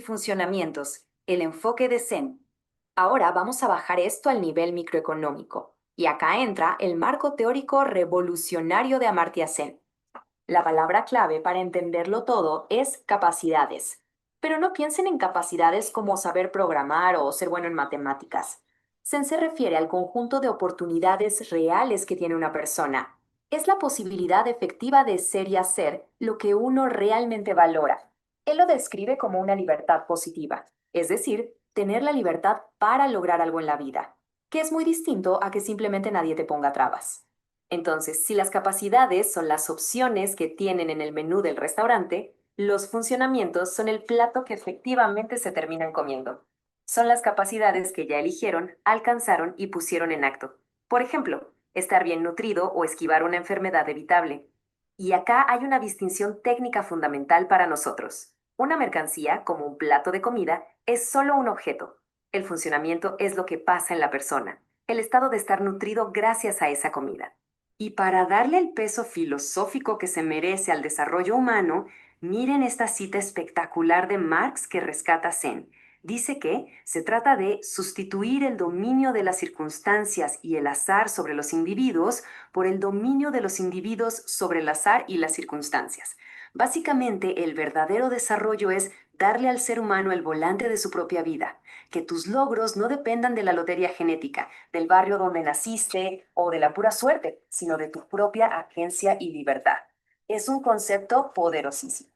Funcionamientos, el enfoque de Zen. Ahora vamos a bajar esto al nivel microeconómico. Y acá entra el marco teórico revolucionario de Amartya Sen. La palabra clave para entenderlo todo es capacidades. Pero no piensen en capacidades como saber programar o ser bueno en matemáticas. Sen se refiere al conjunto de oportunidades reales que tiene una persona. Es la posibilidad efectiva de ser y hacer lo que uno realmente valora. Él lo describe como una libertad positiva, es decir, tener la libertad para lograr algo en la vida, que es muy distinto a que simplemente nadie te ponga trabas. Entonces, si las capacidades son las opciones que tienen en el menú del restaurante, los funcionamientos son el plato que efectivamente se terminan comiendo. Son las capacidades que ya eligieron, alcanzaron y pusieron en acto. Por ejemplo, estar bien nutrido o esquivar una enfermedad evitable. Y acá hay una distinción técnica fundamental para nosotros. Una mercancía, como un plato de comida, es solo un objeto. El funcionamiento es lo que pasa en la persona, el estado de estar nutrido gracias a esa comida. Y para darle el peso filosófico que se merece al desarrollo humano, miren esta cita espectacular de Marx que rescata Zen. Dice que se trata de sustituir el dominio de las circunstancias y el azar sobre los individuos por el dominio de los individuos sobre el azar y las circunstancias. Básicamente, el verdadero desarrollo es darle al ser humano el volante de su propia vida, que tus logros no dependan de la lotería genética, del barrio donde naciste o de la pura suerte, sino de tu propia agencia y libertad. Es un concepto poderosísimo.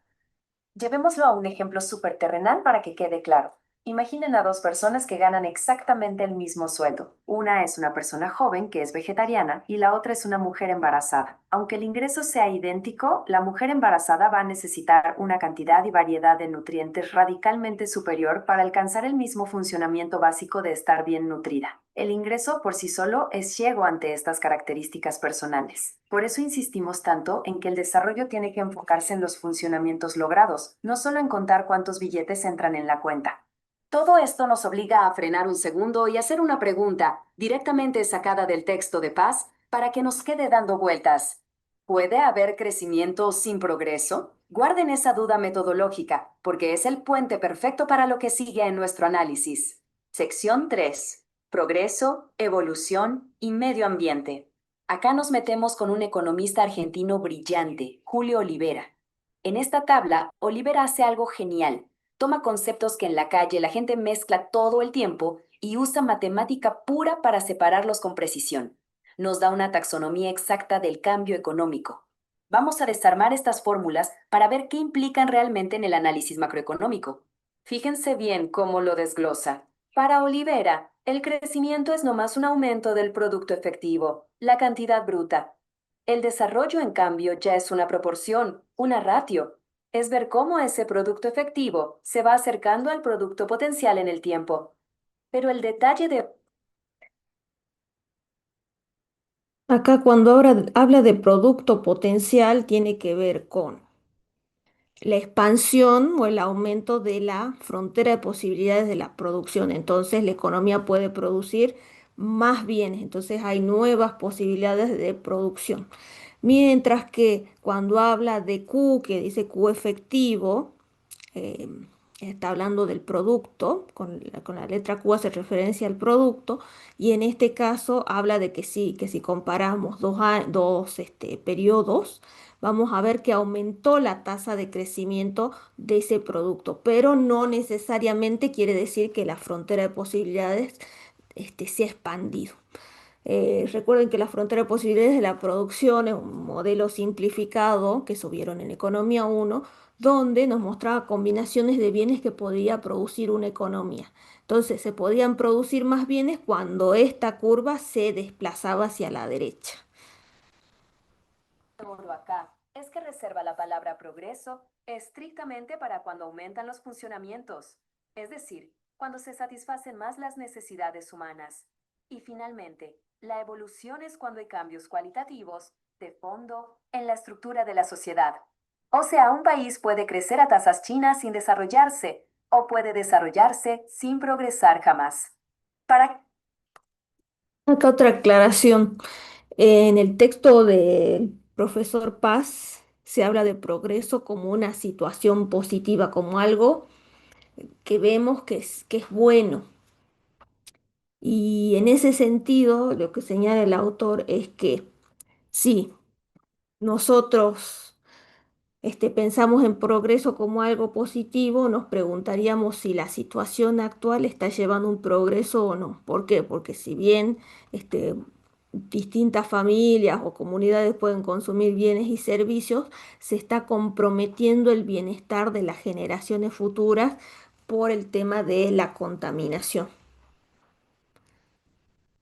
Llevémoslo a un ejemplo súper terrenal para que quede claro. Imaginen a dos personas que ganan exactamente el mismo sueldo. Una es una persona joven que es vegetariana y la otra es una mujer embarazada. Aunque el ingreso sea idéntico, la mujer embarazada va a necesitar una cantidad y variedad de nutrientes radicalmente superior para alcanzar el mismo funcionamiento básico de estar bien nutrida. El ingreso por sí solo es ciego ante estas características personales. Por eso insistimos tanto en que el desarrollo tiene que enfocarse en los funcionamientos logrados, no solo en contar cuántos billetes entran en la cuenta. Todo esto nos obliga a frenar un segundo y hacer una pregunta, directamente sacada del texto de Paz, para que nos quede dando vueltas. ¿Puede haber crecimiento sin progreso? Guarden esa duda metodológica, porque es el puente perfecto para lo que sigue en nuestro análisis. Sección 3. Progreso, evolución y medio ambiente. Acá nos metemos con un economista argentino brillante, Julio Olivera. En esta tabla, Olivera hace algo genial. Toma conceptos que en la calle la gente mezcla todo el tiempo y usa matemática pura para separarlos con precisión. Nos da una taxonomía exacta del cambio económico. Vamos a desarmar estas fórmulas para ver qué implican realmente en el análisis macroeconómico. Fíjense bien cómo lo desglosa. Para Olivera, el crecimiento es nomás un aumento del producto efectivo, la cantidad bruta. El desarrollo, en cambio, ya es una proporción, una ratio. Es ver cómo ese producto efectivo se va acercando al producto potencial en el tiempo. Pero el detalle de... Acá cuando habla de producto potencial tiene que ver con la expansión o el aumento de la frontera de posibilidades de la producción. Entonces la economía puede producir más bienes, entonces hay nuevas posibilidades de producción. Mientras que cuando habla de Q, que dice Q efectivo, eh, está hablando del producto, con la letra Q hace referencia al producto, y en este caso habla de que sí, que si comparamos dos periodos, vamos a ver que aumentó la tasa de crecimiento de ese producto, pero no necesariamente quiere decir que la frontera de posibilidades se ha expandido. Recuerden que la frontera de posibilidades de la producción es un modelo simplificado que subieron en Economía 1, donde nos mostraba combinaciones de bienes que podía producir una economía. Entonces, se podían producir más bienes cuando esta curva se desplazaba hacia la derecha. Todo acá es que reserva la palabra progreso estrictamente para cuando aumentan los funcionamientos, es decir, cuando se satisfacen más las necesidades humanas. Y finalmente, la evolución es cuando hay cambios cualitativos, de fondo, en la estructura de la sociedad. O sea, un país puede crecer a tasas chinas sin desarrollarse, o puede desarrollarse sin progresar jamás. Para Acá otra aclaración. En el texto del profesor Paz se habla de progreso como una situación positiva, como algo que vemos que es bueno. Y en ese sentido, lo que señala el autor es que sí, nosotros pensamos en progreso como algo positivo, nos preguntaríamos si la situación actual está llevando un progreso o no. ¿Por qué? Porque si bien distintas familias o comunidades pueden consumir bienes y servicios, se está comprometiendo el bienestar de las generaciones futuras por el tema de la contaminación.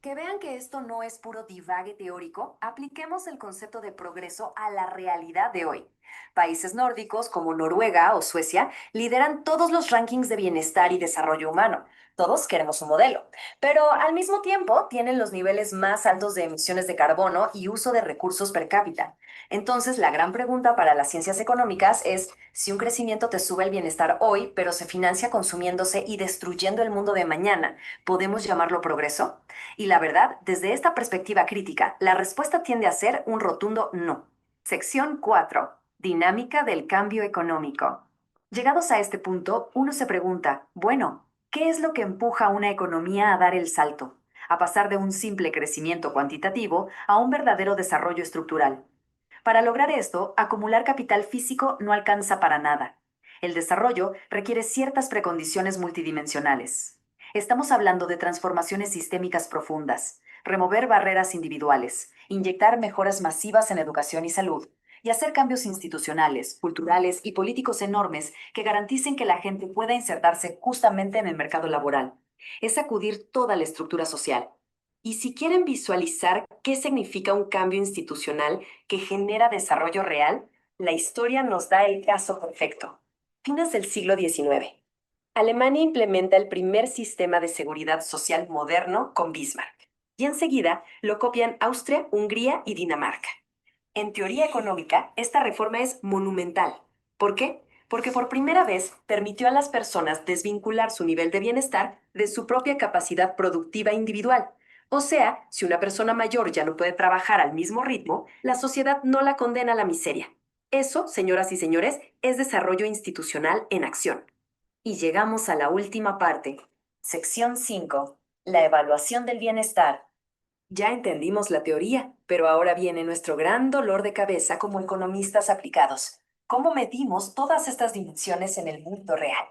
Que vean que esto no es puro divague teórico, apliquemos el concepto de progreso a la realidad de hoy. Países nórdicos como Noruega o Suecia lideran todos los rankings de bienestar y desarrollo humano. Todos queremos un modelo, pero al mismo tiempo tienen los niveles más altos de emisiones de carbono y uso de recursos per cápita. Entonces, la gran pregunta para las ciencias económicas es si un crecimiento te sube el bienestar hoy, pero se financia consumiéndose y destruyendo el mundo de mañana, ¿podemos llamarlo progreso? Y la verdad, desde esta perspectiva crítica, la respuesta tiende a ser un rotundo no. Sección 4. Dinámica del cambio económico. Llegados a este punto, uno se pregunta, bueno, ¿qué es lo que empuja a una economía a dar el salto? A pasar de un simple crecimiento cuantitativo a un verdadero desarrollo estructural. Para lograr esto, acumular capital físico no alcanza para nada. El desarrollo requiere ciertas precondiciones multidimensionales. Estamos hablando de transformaciones sistémicas profundas, remover barreras individuales, inyectar mejoras masivas en educación y salud, y hacer cambios institucionales, culturales y políticos enormes que garanticen que la gente pueda insertarse justamente en el mercado laboral. Es sacudir toda la estructura social. Y si quieren visualizar qué significa un cambio institucional que genera desarrollo real, la historia nos da el caso perfecto. Fines del siglo XIX. Alemania implementa el primer sistema de seguridad social moderno con Bismarck. Y enseguida lo copian Austria, Hungría y Dinamarca. En teoría económica, esta reforma es monumental. ¿Por qué? Porque por primera vez permitió a las personas desvincular su nivel de bienestar de su propia capacidad productiva individual. O sea, si una persona mayor ya no puede trabajar al mismo ritmo, la sociedad no la condena a la miseria. Eso, señoras y señores, es desarrollo institucional en acción. Y llegamos a la última parte. Sección 5. La evaluación del bienestar. Ya entendimos la teoría, pero ahora viene nuestro gran dolor de cabeza como economistas aplicados. ¿Cómo medimos todas estas dimensiones en el mundo real?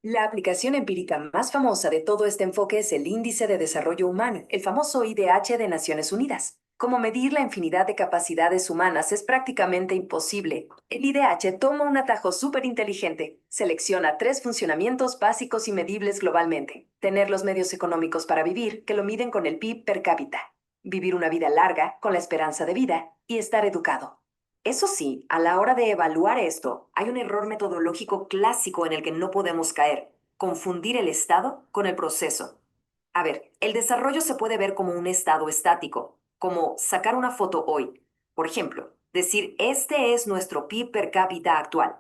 La aplicación empírica más famosa de todo este enfoque es el Índice de Desarrollo Humano, el famoso IDH de Naciones Unidas. Como medir la infinidad de capacidades humanas es prácticamente imposible. El IDH toma un atajo súper inteligente. Selecciona 3 funcionamientos básicos y medibles globalmente. Tener los medios económicos para vivir, que lo miden con el PIB per cápita. Vivir una vida larga, con la esperanza de vida, y estar educado. Eso sí, a la hora de evaluar esto, hay un error metodológico clásico en el que no podemos caer: confundir el estado con el proceso. A ver, el desarrollo se puede ver como un estado estático, como sacar una foto hoy. Por ejemplo, decir, este es nuestro PIB per cápita actual.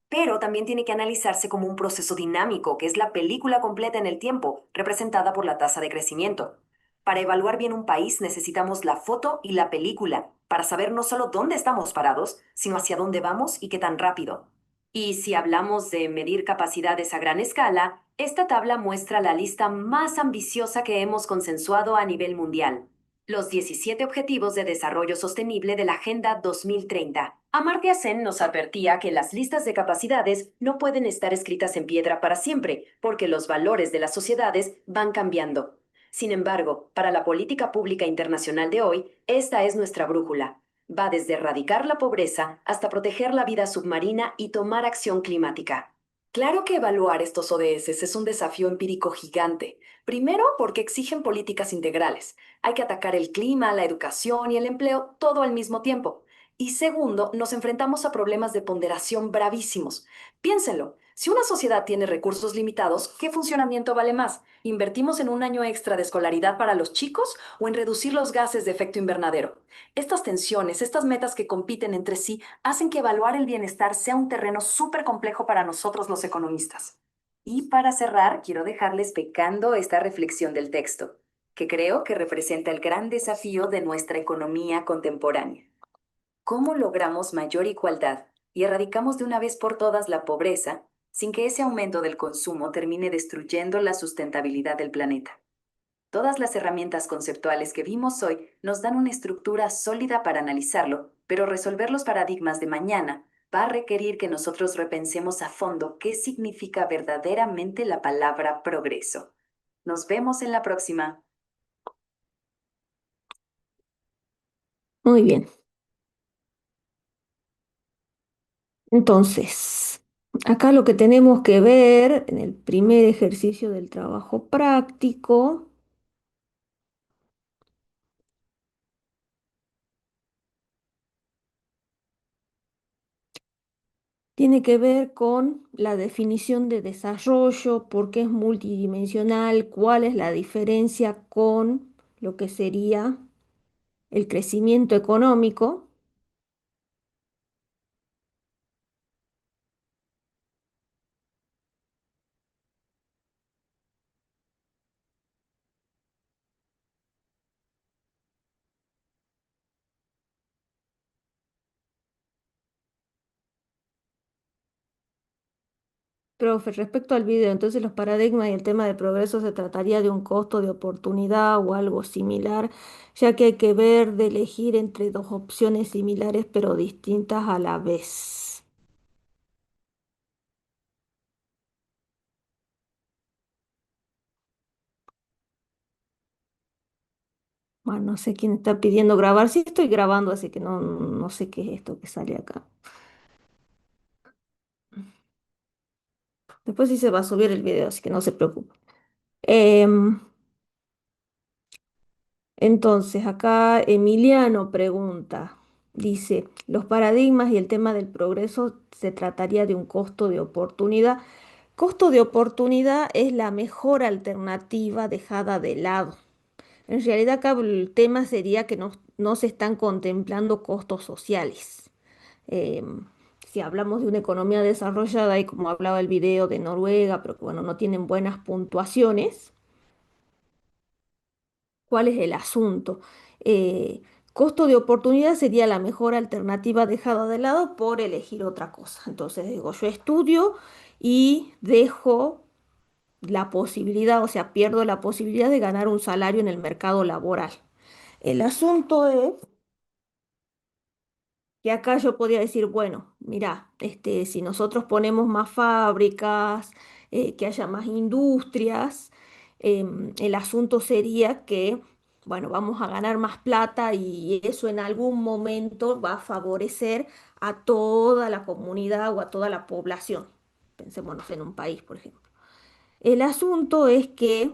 Pero también tiene que analizarse como un proceso dinámico, que es la película completa en el tiempo, representada por la tasa de crecimiento. Para evaluar bien un país necesitamos la foto y la película, para saber no solo dónde estamos parados, sino hacia dónde vamos y qué tan rápido. Y si hablamos de medir capacidades a gran escala, esta tabla muestra la lista más ambiciosa que hemos consensuado a nivel mundial: los 17 Objetivos de Desarrollo Sostenible de la Agenda 2030. Amartya Sen nos advertía que las listas de capacidades no pueden estar escritas en piedra para siempre, porque los valores de las sociedades van cambiando. Sin embargo, para la política pública internacional de hoy, esta es nuestra brújula. Va desde erradicar la pobreza hasta proteger la vida submarina y tomar acción climática. Claro que evaluar estos ODS es un desafío empírico gigante. Primero, porque exigen políticas integrales. Hay que atacar el clima, la educación y el empleo todo al mismo tiempo. Y segundo, nos enfrentamos a problemas de ponderación bravísimos. Piénsenlo, si una sociedad tiene recursos limitados, ¿qué funcionamiento vale más? ¿Invertimos en un año extra de escolaridad para los chicos o en reducir los gases de efecto invernadero? Estas tensiones, estas metas que compiten entre sí, hacen que evaluar el bienestar sea un terreno súper complejo para nosotros los economistas. Y para cerrar, quiero dejarles pecando esta reflexión del texto, que creo que representa el gran desafío de nuestra economía contemporánea. ¿Cómo logramos mayor igualdad y erradicamos de una vez por todas la pobreza sin que ese aumento del consumo termine destruyendo la sustentabilidad del planeta. Todas las herramientas conceptuales que vimos hoy nos dan una estructura sólida para analizarlo, pero resolver los paradigmas de mañana va a requerir que nosotros repensemos a fondo qué significa verdaderamente la palabra progreso. Nos vemos en la próxima. Muy bien. Entonces, acá lo que tenemos que ver en el primer ejercicio del trabajo práctico tiene que ver con la definición de desarrollo, por qué es multidimensional, cuál es la diferencia con lo que sería el crecimiento económico. Profe, respecto al video, entonces los paradigmas y el tema de progreso se trataría de un costo de oportunidad o algo similar, ya que hay que ver de elegir entre dos opciones similares pero distintas a la vez. Bueno, no sé quién está pidiendo grabar. Sí estoy grabando, así que no sé qué es esto que sale acá. Después sí se va a subir el video, así que no se preocupe. Em, entonces, acá Emiliano pregunta, dice, los paradigmas y el tema del progreso se trataría de un costo de oportunidad. Costo de oportunidad es la mejor alternativa dejada de lado. En realidad acá el tema sería que no se están contemplando costos sociales. Em, si hablamos de una economía desarrollada y como hablaba el video de Noruega, pero que bueno, no tienen buenas puntuaciones, ¿cuál es el asunto? Eh, Costo de oportunidad sería la mejor alternativa dejada de lado por elegir otra cosa. Entonces digo, yo estudio y dejo la posibilidad, o sea, pierdo la posibilidad de ganar un salario en el mercado laboral. El asunto es que acá yo podría decir, bueno, mira, si nosotros ponemos más fábricas, que haya más industrias, el asunto sería que, bueno, vamos a ganar más plata y eso en algún momento va a favorecer a toda la comunidad o a toda la población. Pensémonos en un país, por ejemplo. El asunto es que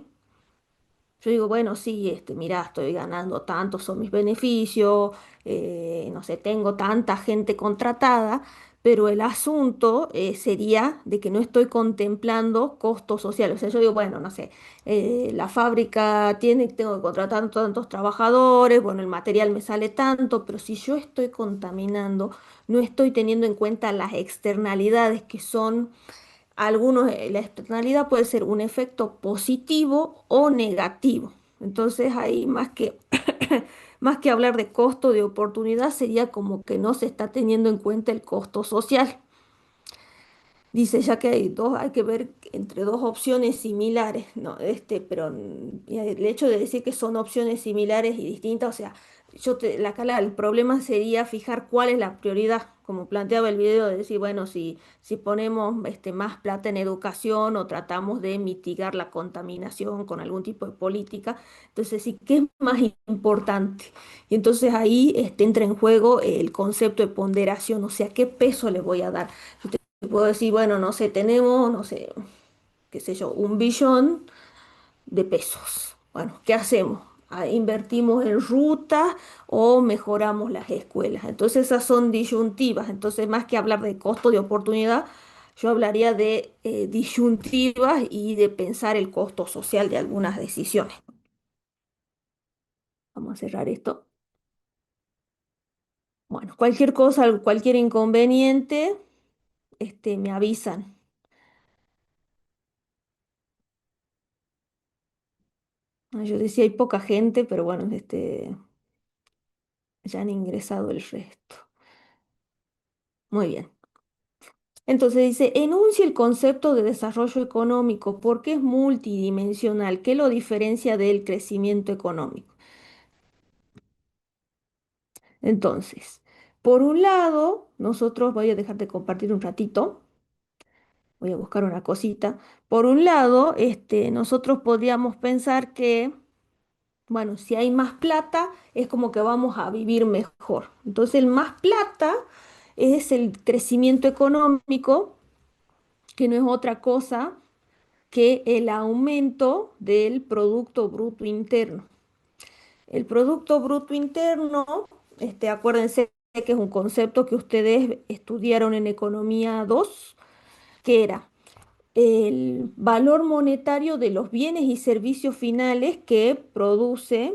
yo digo, bueno, sí, mirá, estoy ganando tanto, son mis beneficios, no sé, tengo tanta gente contratada, pero el asunto sería de que no estoy contemplando costos sociales. O sea, yo digo, bueno, no sé, la fábrica tengo que contratar tantos trabajadores, bueno, el material me sale tanto, pero si yo estoy contaminando, no estoy teniendo en cuenta las externalidades que son algunos, la externalidad puede ser un efecto positivo o negativo. Entonces ahí más que hablar de costo de oportunidad sería como que no se está teniendo en cuenta el costo social. Dice ya que hay que ver entre dos opciones similares, no, pero y el hecho de decir que son opciones similares y distintas, o sea, el problema sería fijar cuál es la prioridad, como planteaba el video, de decir, bueno, si ponemos más plata en educación o tratamos de mitigar la contaminación con algún tipo de política, entonces sí, ¿qué es más importante? Y entonces ahí entra en juego el concepto de ponderación, o sea, ¿qué peso le voy a dar? Te puedo decir, bueno, no sé, tenemos, no sé, qué sé yo, 1 billón de pesos. Bueno, ¿qué hacemos? ¿Invertimos en rutas o mejoramos las escuelas? Entonces esas son disyuntivas. Entonces, más que hablar de costo de oportunidad, yo hablaría de disyuntivas y de pensar el costo social de algunas decisiones. Vamos a cerrar esto. Bueno, cualquier cosa, cualquier inconveniente, me avisan. Ah, yo decía, hay poca gente, pero bueno, ya han ingresado el resto. Muy bien. Entonces dice, enuncia el concepto de desarrollo económico porque es multidimensional. ¿Qué lo diferencia del crecimiento económico? Entonces, por un lado, nosotros, voy a dejar de compartir un ratito, voy a buscar una cosita. Por un lado, nosotros podríamos pensar que, bueno, si hay más plata, es como que vamos a vivir mejor. Entonces, el más plata es el crecimiento económico, que no es otra cosa que el aumento del Producto Bruto Interno. El Producto Bruto Interno, acuérdense que es un concepto que ustedes estudiaron en Economía 2, que era el valor monetario de los bienes y servicios finales que produce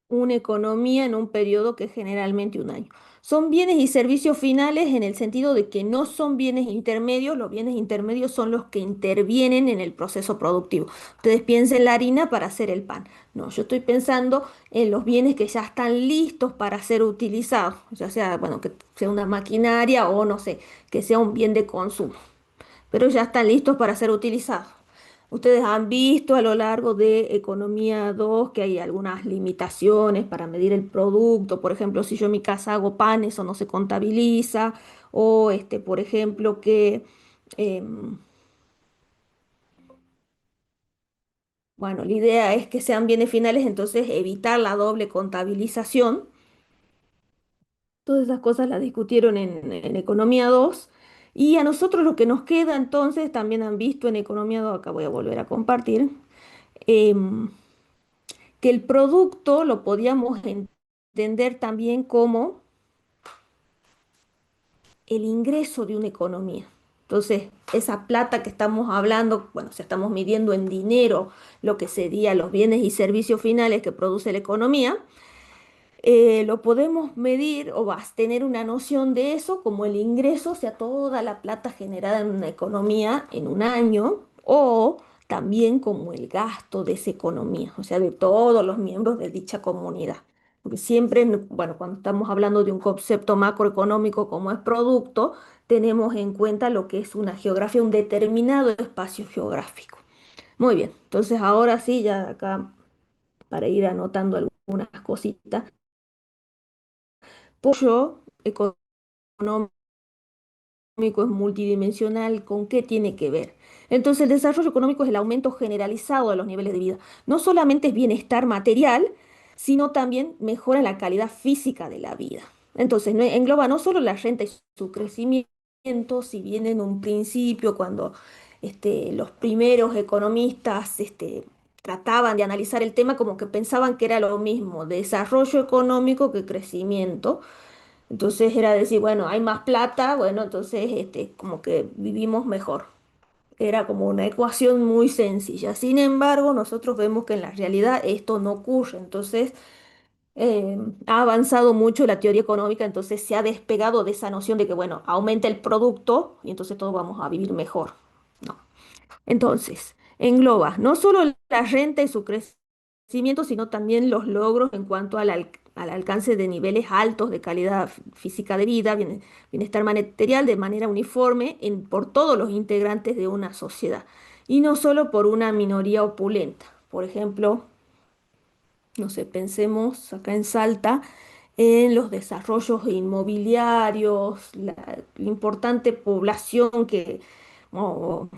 una economía en un periodo que es generalmente un año. Son bienes y servicios finales en el sentido de que no son bienes intermedios, los bienes intermedios son los que intervienen en el proceso productivo. Ustedes piensen en la harina para hacer el pan. No, yo estoy pensando en los bienes que ya están listos para ser utilizados, ya sea, bueno, que sea una maquinaria o no sé, que sea un bien de consumo, pero ya están listos para ser utilizados. Ustedes han visto a lo largo de Economía 2 que hay algunas limitaciones para medir el producto. Por ejemplo, si yo en mi casa hago pan, eso no se contabiliza. O, por ejemplo, que, em, bueno, la idea es que sean bienes finales, entonces evitar la doble contabilización. Todas esas cosas las discutieron en Economía 2. Y a nosotros lo que nos queda entonces, también han visto en Economía 2, acá voy a volver a compartir, em, que el producto lo podíamos entender también como el ingreso de una economía. Entonces, esa plata que estamos hablando, bueno, si estamos midiendo en dinero lo que serían los bienes y servicios finales que produce la economía, lo podemos medir o vas a tener una noción de eso como el ingreso, o sea, toda la plata generada en una economía en un año, o también como el gasto de esa economía, o sea, de todos los miembros de dicha comunidad. Porque siempre, bueno, cuando estamos hablando de un concepto macroeconómico como es producto, tenemos en cuenta lo que es una geografía, un determinado espacio geográfico. Muy bien, entonces ahora sí, ya acá para ir anotando algunas cositas. Pollo económico es multidimensional, ¿con qué tiene que ver? Entonces, el desarrollo económico es el aumento generalizado de los niveles de vida. No solamente es bienestar material, sino también mejora la calidad física de la vida. Entonces, engloba no solo la renta y su crecimiento, si bien en un principio, cuando los primeros economistas trataban de analizar el tema, como que pensaban que era lo mismo, desarrollo económico que crecimiento. Entonces era decir, bueno, hay más plata, bueno, entonces como que vivimos mejor. Era como una ecuación muy sencilla. Sin embargo, nosotros vemos que en la realidad esto no ocurre. Entonces, ha avanzado mucho la teoría económica, entonces se ha despegado de esa noción de que, bueno, aumenta el producto y entonces todos vamos a vivir mejor. No. Entonces, engloba no solo la renta y su crecimiento, sino también los logros en cuanto al alcance de niveles altos de calidad física de vida, bienestar material de manera uniforme por todos los integrantes de una sociedad, y no solo por una minoría opulenta. Por ejemplo, no sé, pensemos acá en Salta en los desarrollos inmobiliarios, la importante población que, no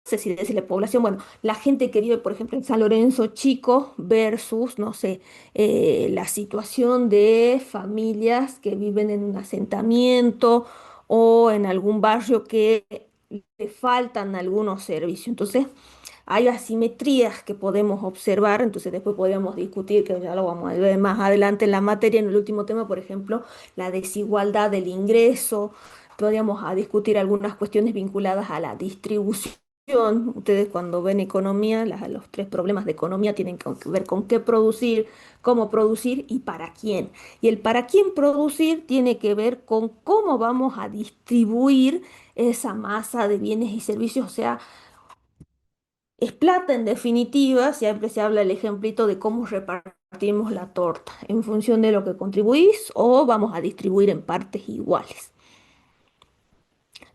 sé si decirle población, bueno, la gente que vive, por ejemplo, en San Lorenzo Chico versus, no sé, la situación de familias que viven en un asentamiento o en algún barrio que le faltan algunos servicios. Entonces, hay asimetrías que podemos observar, entonces después podríamos discutir, que ya lo vamos a ver más adelante en la materia, en el último tema, por ejemplo, la desigualdad del ingreso, podríamos discutir algunas cuestiones vinculadas a la distribución. Ustedes cuando ven economía, los tres problemas de economía tienen que ver con qué producir, cómo producir y para quién. Y el para quién producir tiene que ver con cómo vamos a distribuir esa masa de bienes y servicios, o sea, es plata en definitiva, siempre se habla el ejemplito de cómo repartimos la torta, en función de lo que contribuís o vamos a distribuir en partes iguales.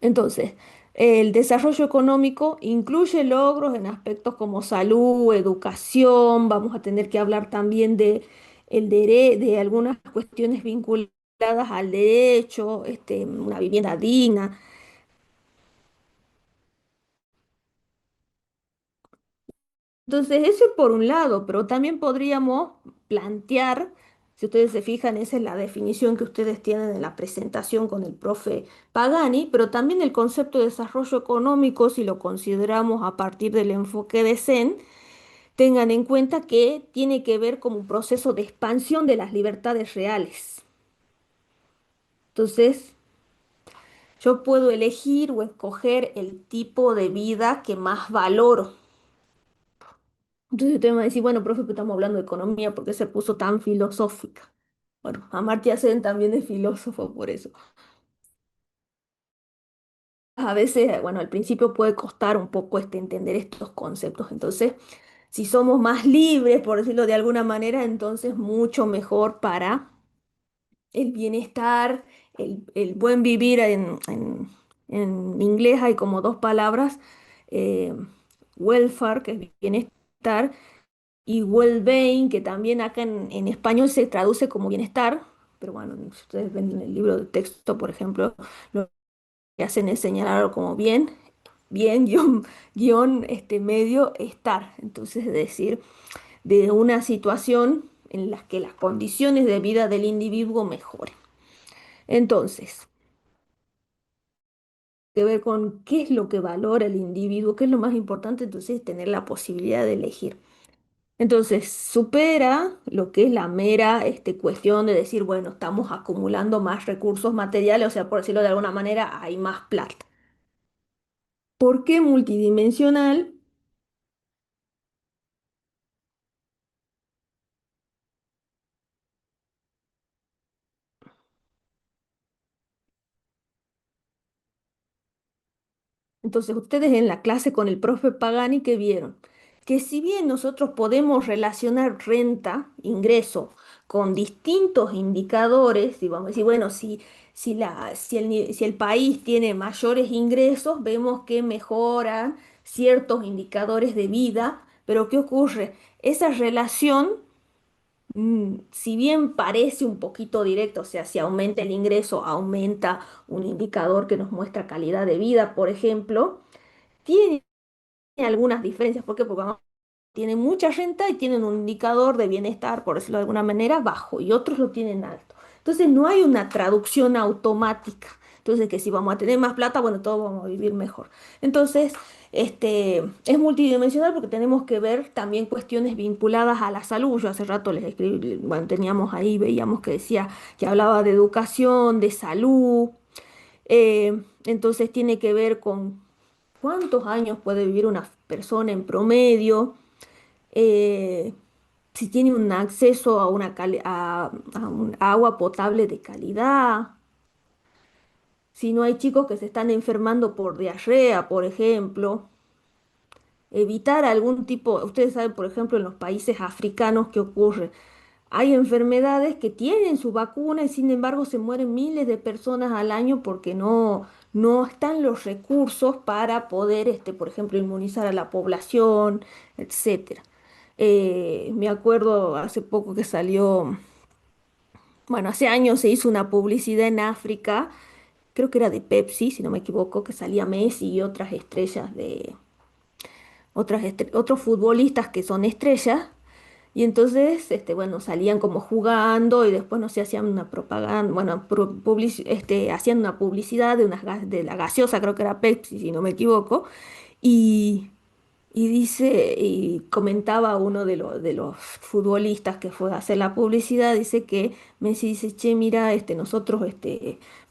Entonces, el desarrollo económico incluye logros en aspectos como salud, educación, vamos a tener que hablar también de algunas cuestiones vinculadas al derecho, una vivienda digna. Entonces, eso es por un lado, pero también podríamos plantear, si ustedes se fijan, esa es la definición que ustedes tienen en la presentación con el profe Pagani, pero también el concepto de desarrollo económico, si lo consideramos a partir del enfoque de Zen, tengan en cuenta que tiene que ver como un proceso de expansión de las libertades reales. Entonces, yo puedo elegir o escoger el tipo de vida que más valoro. Entonces usted me va a decir, bueno, profe, que estamos hablando de economía, ¿por qué se puso tan filosófica? Bueno, Amartya Sen también es filósofo por eso. A veces, bueno, al principio puede costar un poco entender estos conceptos. Entonces, si somos más libres, por decirlo de alguna manera, entonces mucho mejor para el bienestar, el buen vivir. En inglés hay como dos palabras, eh, welfare, que es bienestar, y well-being, que también acá en español se traduce como bienestar, pero bueno, si ustedes ven en el libro de texto, por ejemplo, lo que hacen es señalarlo como bien, bien, medio, estar. Entonces, es decir, de una situación en la que las condiciones de vida del individuo mejoren. Entonces, que ver con qué es lo que valora el individuo, qué es lo más importante, entonces tener la posibilidad de elegir. Entonces, supera lo que es la mera cuestión de decir, bueno, estamos acumulando más recursos materiales, o sea, por decirlo de alguna manera, hay más plata. ¿Por qué multidimensional? Entonces, ustedes en la clase con el profe Pagani, ¿qué vieron? Que si bien nosotros podemos relacionar renta, ingreso, con distintos indicadores, y vamos a decir, bueno, si el país tiene mayores ingresos, vemos que mejoran ciertos indicadores de vida, pero ¿qué ocurre? Esa relación, si bien parece un poquito directa, o sea, si aumenta el ingreso, aumenta un indicador que nos muestra calidad de vida, por ejemplo, tiene algunas diferencias. ¿Por qué? Porque tienen mucha renta y tienen un indicador de bienestar, por decirlo de alguna manera, bajo y otros lo tienen alto. Entonces no hay una traducción automática. Entonces que si vamos a tener más plata, bueno, todos vamos a vivir mejor. Entonces, es multidimensional porque tenemos que ver también cuestiones vinculadas a la salud. Yo hace rato les escribí, bueno, teníamos ahí, veíamos que decía que hablaba de educación, de salud. Entonces tiene que ver con cuántos años puede vivir una persona en promedio, eh, si tiene un acceso a un agua potable de calidad, si no hay chicos que se están enfermando por diarrea, por ejemplo. Evitar algún tipo, ustedes saben, por ejemplo, en los países africanos qué ocurre. Hay enfermedades que tienen su vacuna y sin embargo se mueren miles de personas al año porque no están los recursos para poder, por ejemplo, inmunizar a la población, etcétera. Me acuerdo hace poco que salió, bueno, hace años se hizo una publicidad en África, creo que era de Pepsi, si no me equivoco, que salía Messi y otras estrellas otros futbolistas que son estrellas. Y entonces, bueno, salían como jugando y después, no sé, hacían una propaganda, bueno, hacían una publicidad de la gaseosa, creo que era Pepsi, si no me equivoco, y, y comentaba uno de los futbolistas que fue a hacer la publicidad, dice que Messi dice, che, mira, nosotros,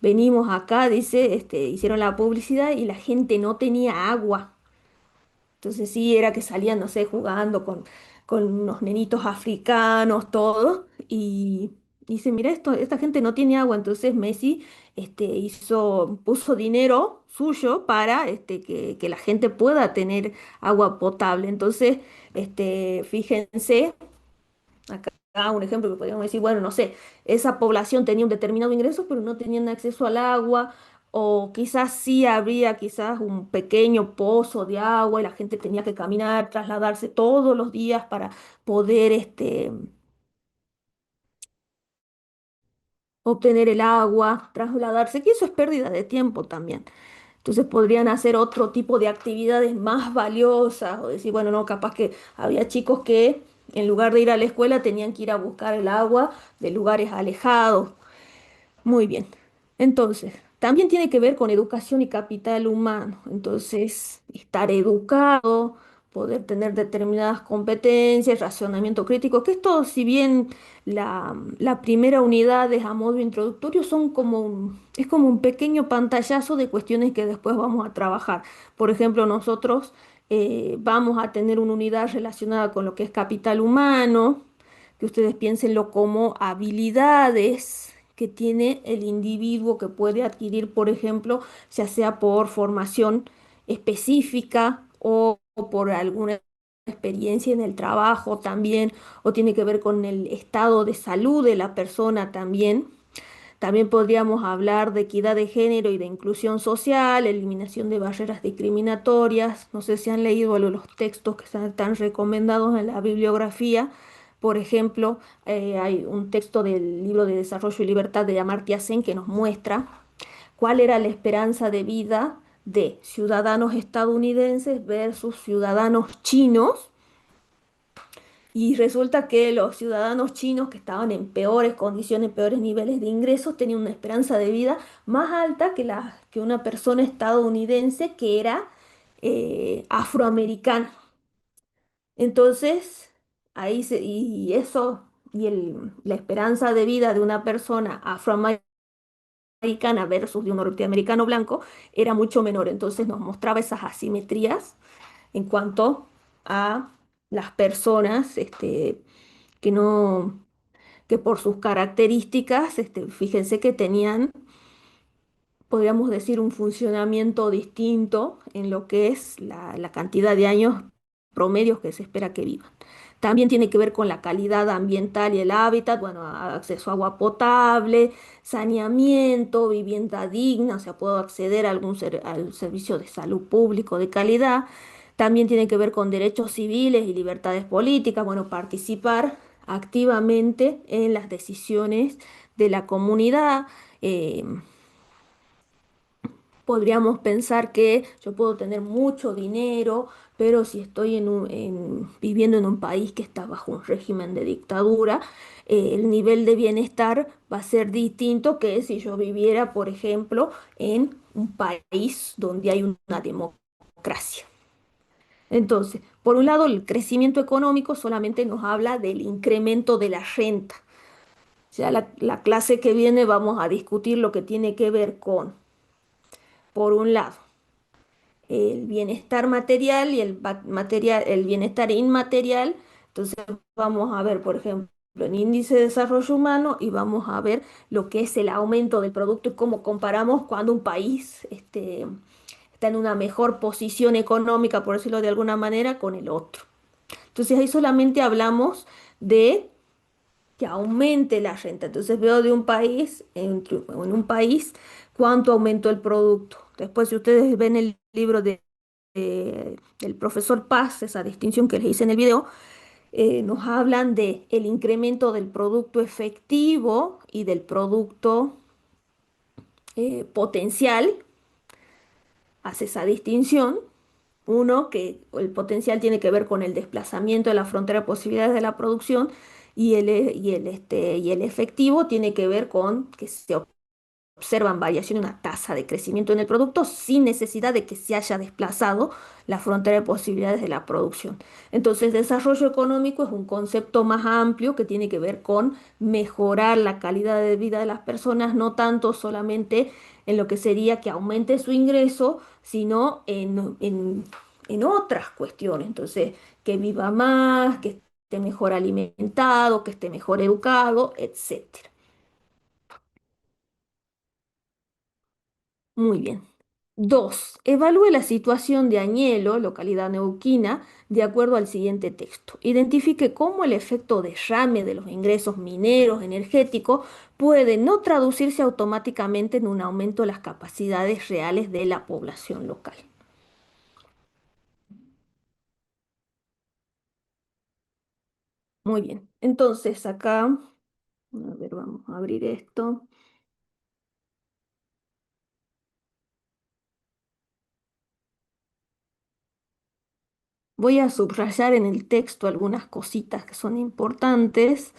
venimos acá, dice, hicieron la publicidad y la gente no tenía agua. Entonces sí, era que salían, no sé, jugando con unos nenitos africanos, todos. Dice, mira, esta gente no tiene agua, entonces Messi puso dinero suyo para que la gente pueda tener agua potable. Entonces, fíjense, acá un ejemplo que podríamos decir, bueno, no sé, esa población tenía un determinado ingreso, pero no tenían acceso al agua, o quizás sí habría quizás un pequeño pozo de agua y la gente tenía que caminar, trasladarse todos los días para poder obtener el agua, trasladarse, que eso es pérdida de tiempo también. Entonces podrían hacer otro tipo de actividades más valiosas o decir, bueno, no, capaz que había chicos que en lugar de ir a la escuela tenían que ir a buscar el agua de lugares alejados. Muy bien. Entonces, también tiene que ver con educación y capital humano. Entonces, estar educado, poder tener determinadas competencias, razonamiento crítico, que esto, si bien la primera unidad es a modo introductorio, es como un pequeño pantallazo de cuestiones que después vamos a trabajar. Por ejemplo, nosotros vamos a tener una unidad relacionada con lo que es capital humano, que ustedes piénsenlo como habilidades que tiene el individuo que puede adquirir, por ejemplo, ya sea por formación específica o por alguna experiencia en el trabajo también, o tiene que ver con el estado de salud de la persona también. También podríamos hablar de equidad de género y de inclusión social, eliminación de barreras discriminatorias. No sé si han leído los textos que están recomendados en la bibliografía. Por ejemplo, hay un texto del libro de Desarrollo y Libertad de Amartya Sen que nos muestra cuál era la esperanza de vida de ciudadanos estadounidenses versus ciudadanos chinos, y resulta que los ciudadanos chinos que estaban en peores condiciones, peores niveles de ingresos, tenían una esperanza de vida más alta que una persona estadounidense que era afroamericana. Entonces, y eso, la esperanza de vida de una persona afroamericana versus de un norteamericano blanco era mucho menor. Entonces nos mostraba esas asimetrías en cuanto a las personas que no que por sus características, fíjense que tenían, podríamos decir, un funcionamiento distinto en lo que es la cantidad de años promedios que se espera que vivan. También tiene que ver con la calidad ambiental y el hábitat, bueno, acceso a agua potable, saneamiento, vivienda digna, o sea, puedo acceder a al servicio de salud público de calidad. También tiene que ver con derechos civiles y libertades políticas, bueno, participar activamente en las decisiones de la comunidad. eh, Podríamos pensar que yo puedo tener mucho dinero, pero si estoy viviendo en un país que está bajo un régimen de dictadura, el nivel de bienestar va a ser distinto que si yo viviera, por ejemplo, en un país donde hay una democracia. Entonces, por un lado, el crecimiento económico solamente nos habla del incremento de la renta. Ya la clase que viene vamos a discutir lo que tiene que ver con, por un lado, el bienestar material y el bienestar inmaterial. Entonces vamos a ver, por ejemplo, el índice de desarrollo humano y vamos a ver lo que es el aumento del producto y cómo comparamos cuando un país está en una mejor posición económica, por decirlo de alguna manera, con el otro. Entonces ahí solamente hablamos de que aumente la renta. Entonces veo de un país, en un país, cuánto aumentó el producto. Después, si ustedes ven el libro del profesor Paz, esa distinción que les hice en el video, nos hablan de el incremento del producto efectivo y del producto potencial, hace esa distinción. Uno, que el potencial tiene que ver con el desplazamiento de la frontera de posibilidades de la producción y el efectivo tiene que ver con que se observan variación en una tasa de crecimiento en el producto sin necesidad de que se haya desplazado la frontera de posibilidades de la producción. Entonces, desarrollo económico es un concepto más amplio que tiene que ver con mejorar la calidad de vida de las personas, no tanto solamente en lo que sería que aumente su ingreso, sino en otras cuestiones. Entonces, que viva más, que esté mejor alimentado, que esté mejor educado, etcétera. Muy bien. 2. Evalúe la situación de Añelo, localidad neuquina, de acuerdo al siguiente texto. Identifique cómo el efecto derrame de los ingresos mineros energéticos puede no traducirse automáticamente en un aumento de las capacidades reales de la población local. Muy bien. Entonces, acá, a ver, vamos a abrir esto. Voy a subrayar en el texto algunas cositas que son importantes.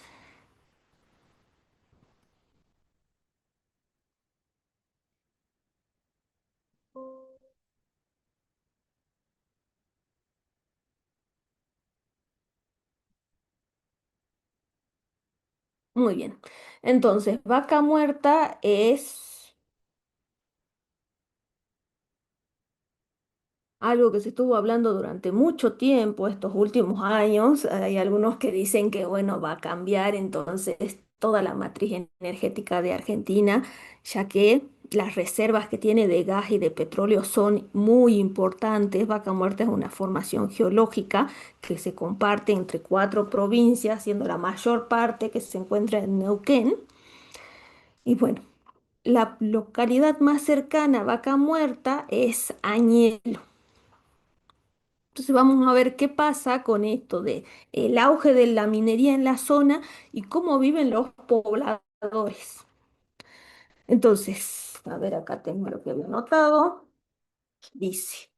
Muy bien. Entonces, vaca muerta es algo que se estuvo hablando durante mucho tiempo, estos últimos años. Hay algunos que dicen que, bueno, va a cambiar entonces toda la matriz energética de Argentina, ya que las reservas que tiene de gas y de petróleo son muy importantes. Vaca Muerta es una formación geológica que se comparte entre cuatro provincias, siendo la mayor parte que se encuentra en Neuquén. Y bueno, la localidad más cercana a Vaca Muerta es Añelo. Entonces vamos a ver qué pasa con esto de el auge de la minería en la zona y cómo viven los pobladores. Entonces, a ver, acá tengo lo que había anotado. Dice,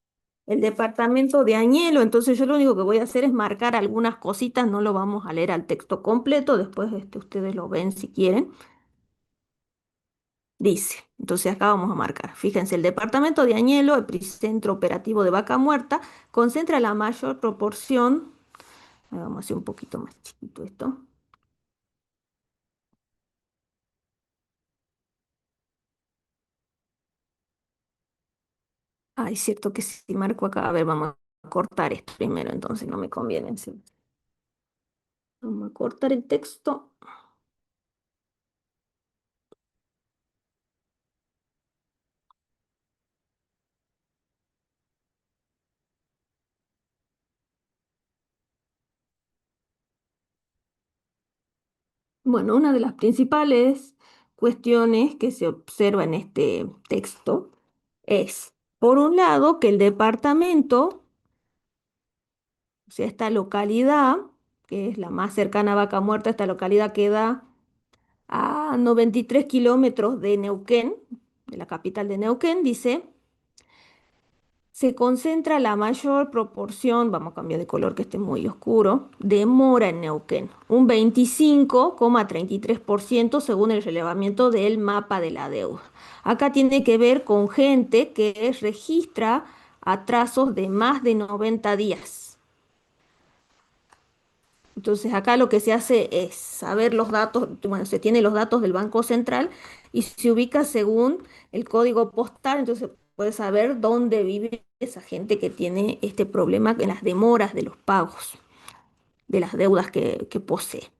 el departamento de Añelo, entonces yo lo único que voy a hacer es marcar algunas cositas, no lo vamos a leer al texto completo, después ustedes lo ven si quieren. Dice, entonces acá vamos a marcar. Fíjense, el departamento de Añelo, el epicentro operativo de Vaca Muerta, concentra la mayor proporción. Vamos a hacer un poquito más chiquito esto. Ah, es cierto que si marco acá, a ver, vamos a cortar esto primero, entonces no me conviene. Sí. Vamos a cortar el texto. Bueno, una de las principales cuestiones que se observa en este texto es, por un lado, que el departamento, o sea, esta localidad, que es la más cercana a Vaca Muerta, esta localidad queda a 93 kilómetros de Neuquén, de la capital de Neuquén, dice, se concentra la mayor proporción, vamos a cambiar de color que esté muy oscuro, de mora en Neuquén, un 25,33% según el relevamiento del mapa de la deuda. Acá tiene que ver con gente que registra atrasos de más de 90 días. Entonces acá lo que se hace es saber los datos, bueno, se tiene los datos del Banco Central y se ubica según el código postal, entonces se puede saber dónde vive esa gente que tiene este problema en las demoras de los pagos, de las deudas que posee.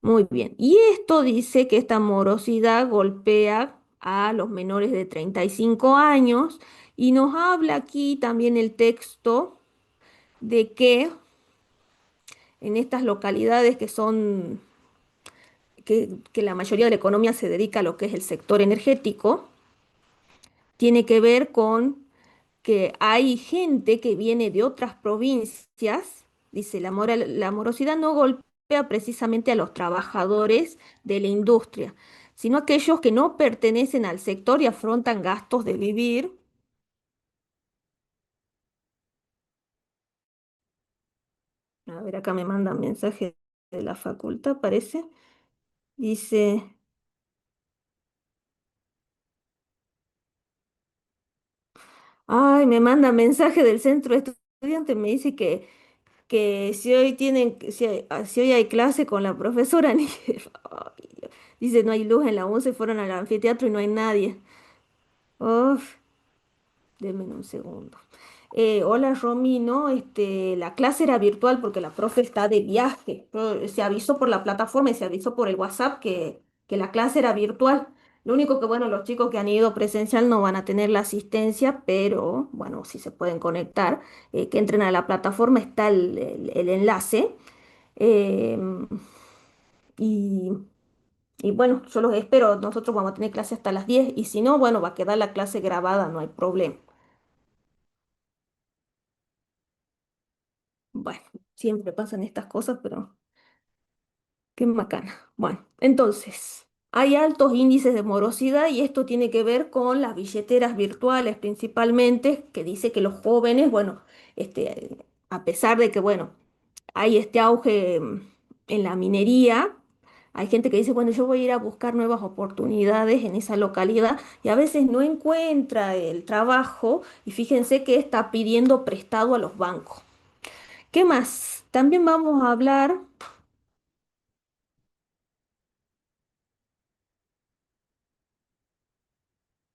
Muy bien. Y esto dice que esta morosidad golpea a los menores de 35 años y nos habla aquí también el texto de que en estas localidades que son que la mayoría de la economía se dedica a lo que es el sector energético, tiene que ver con que hay gente que viene de otras provincias, dice, la morosidad no golpea precisamente a los trabajadores de la industria, sino a aquellos que no pertenecen al sector y afrontan gastos de vivir. A ver, acá me mandan mensaje de la facultad, parece. Dice, ay, me manda mensaje del centro de estudiantes, me dice que si hoy tienen, si hoy hay clase con la profesora Níger. Ay, Dios. Dice, no hay luz en la 11, fueron al anfiteatro y no hay nadie. Uf, denme un segundo. Hola Romy, ¿no? La clase era virtual porque la profe está de viaje. Se avisó por la plataforma y se avisó por el WhatsApp que la clase era virtual. Lo único que, bueno, los chicos que han ido presencial no van a tener la asistencia, pero bueno, si se pueden conectar, que entren a la plataforma, está el enlace. eh, y, y bueno, yo los espero, nosotros vamos a tener clase hasta las 10 y si no, bueno, va a quedar la clase grabada, no hay problema. Bueno, siempre pasan estas cosas, pero qué macana. Bueno, entonces, hay altos índices de morosidad y esto tiene que ver con las billeteras virtuales principalmente, que dice que los jóvenes, bueno, a pesar de que, bueno, hay este auge en la minería, hay gente que dice, bueno, yo voy a ir a buscar nuevas oportunidades en esa localidad y a veces no encuentra el trabajo y fíjense que está pidiendo prestado a los bancos. ¿Qué más? También vamos a hablar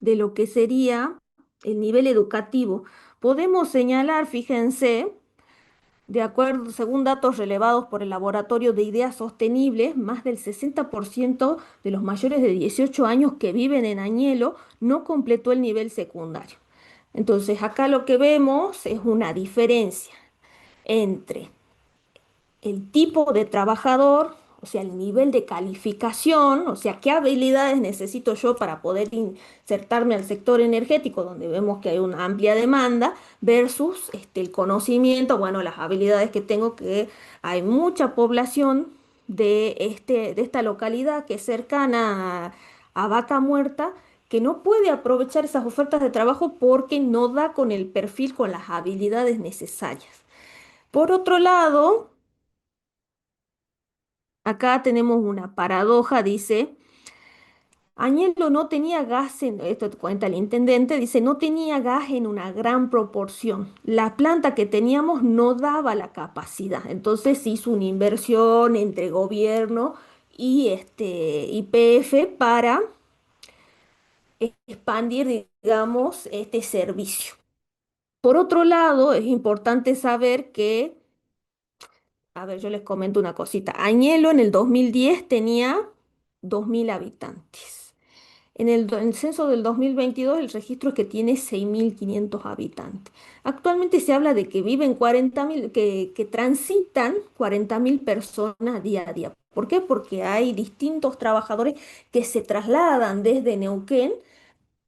de lo que sería el nivel educativo. Podemos señalar, fíjense, de acuerdo, según datos relevados por el Laboratorio de Ideas Sostenibles, más del 60% de los mayores de 18 años que viven en Añelo no completó el nivel secundario. Entonces, acá lo que vemos es una diferencia entre el tipo de trabajador, o sea, el nivel de calificación, o sea, qué habilidades necesito yo para poder insertarme al sector energético, donde vemos que hay una amplia demanda, versus el conocimiento, bueno, las habilidades que tengo, que hay mucha población de esta localidad que es cercana a Vaca Muerta, que no puede aprovechar esas ofertas de trabajo porque no da con el perfil, con las habilidades necesarias. Por otro lado, acá tenemos una paradoja, dice, Añelo no tenía gas esto cuenta el intendente, dice, no tenía gas en una gran proporción. La planta que teníamos no daba la capacidad. Entonces se hizo una inversión entre gobierno y YPF para expandir, digamos, este servicio. Por otro lado, es importante saber que, a ver, yo les comento una cosita. Añelo en el 2010 tenía 2.000 habitantes. En el censo del 2022 el registro es que tiene 6.500 habitantes. Actualmente se habla de que viven 40.000, que transitan 40.000 personas día a día. ¿Por qué? Porque hay distintos trabajadores que se trasladan desde Neuquén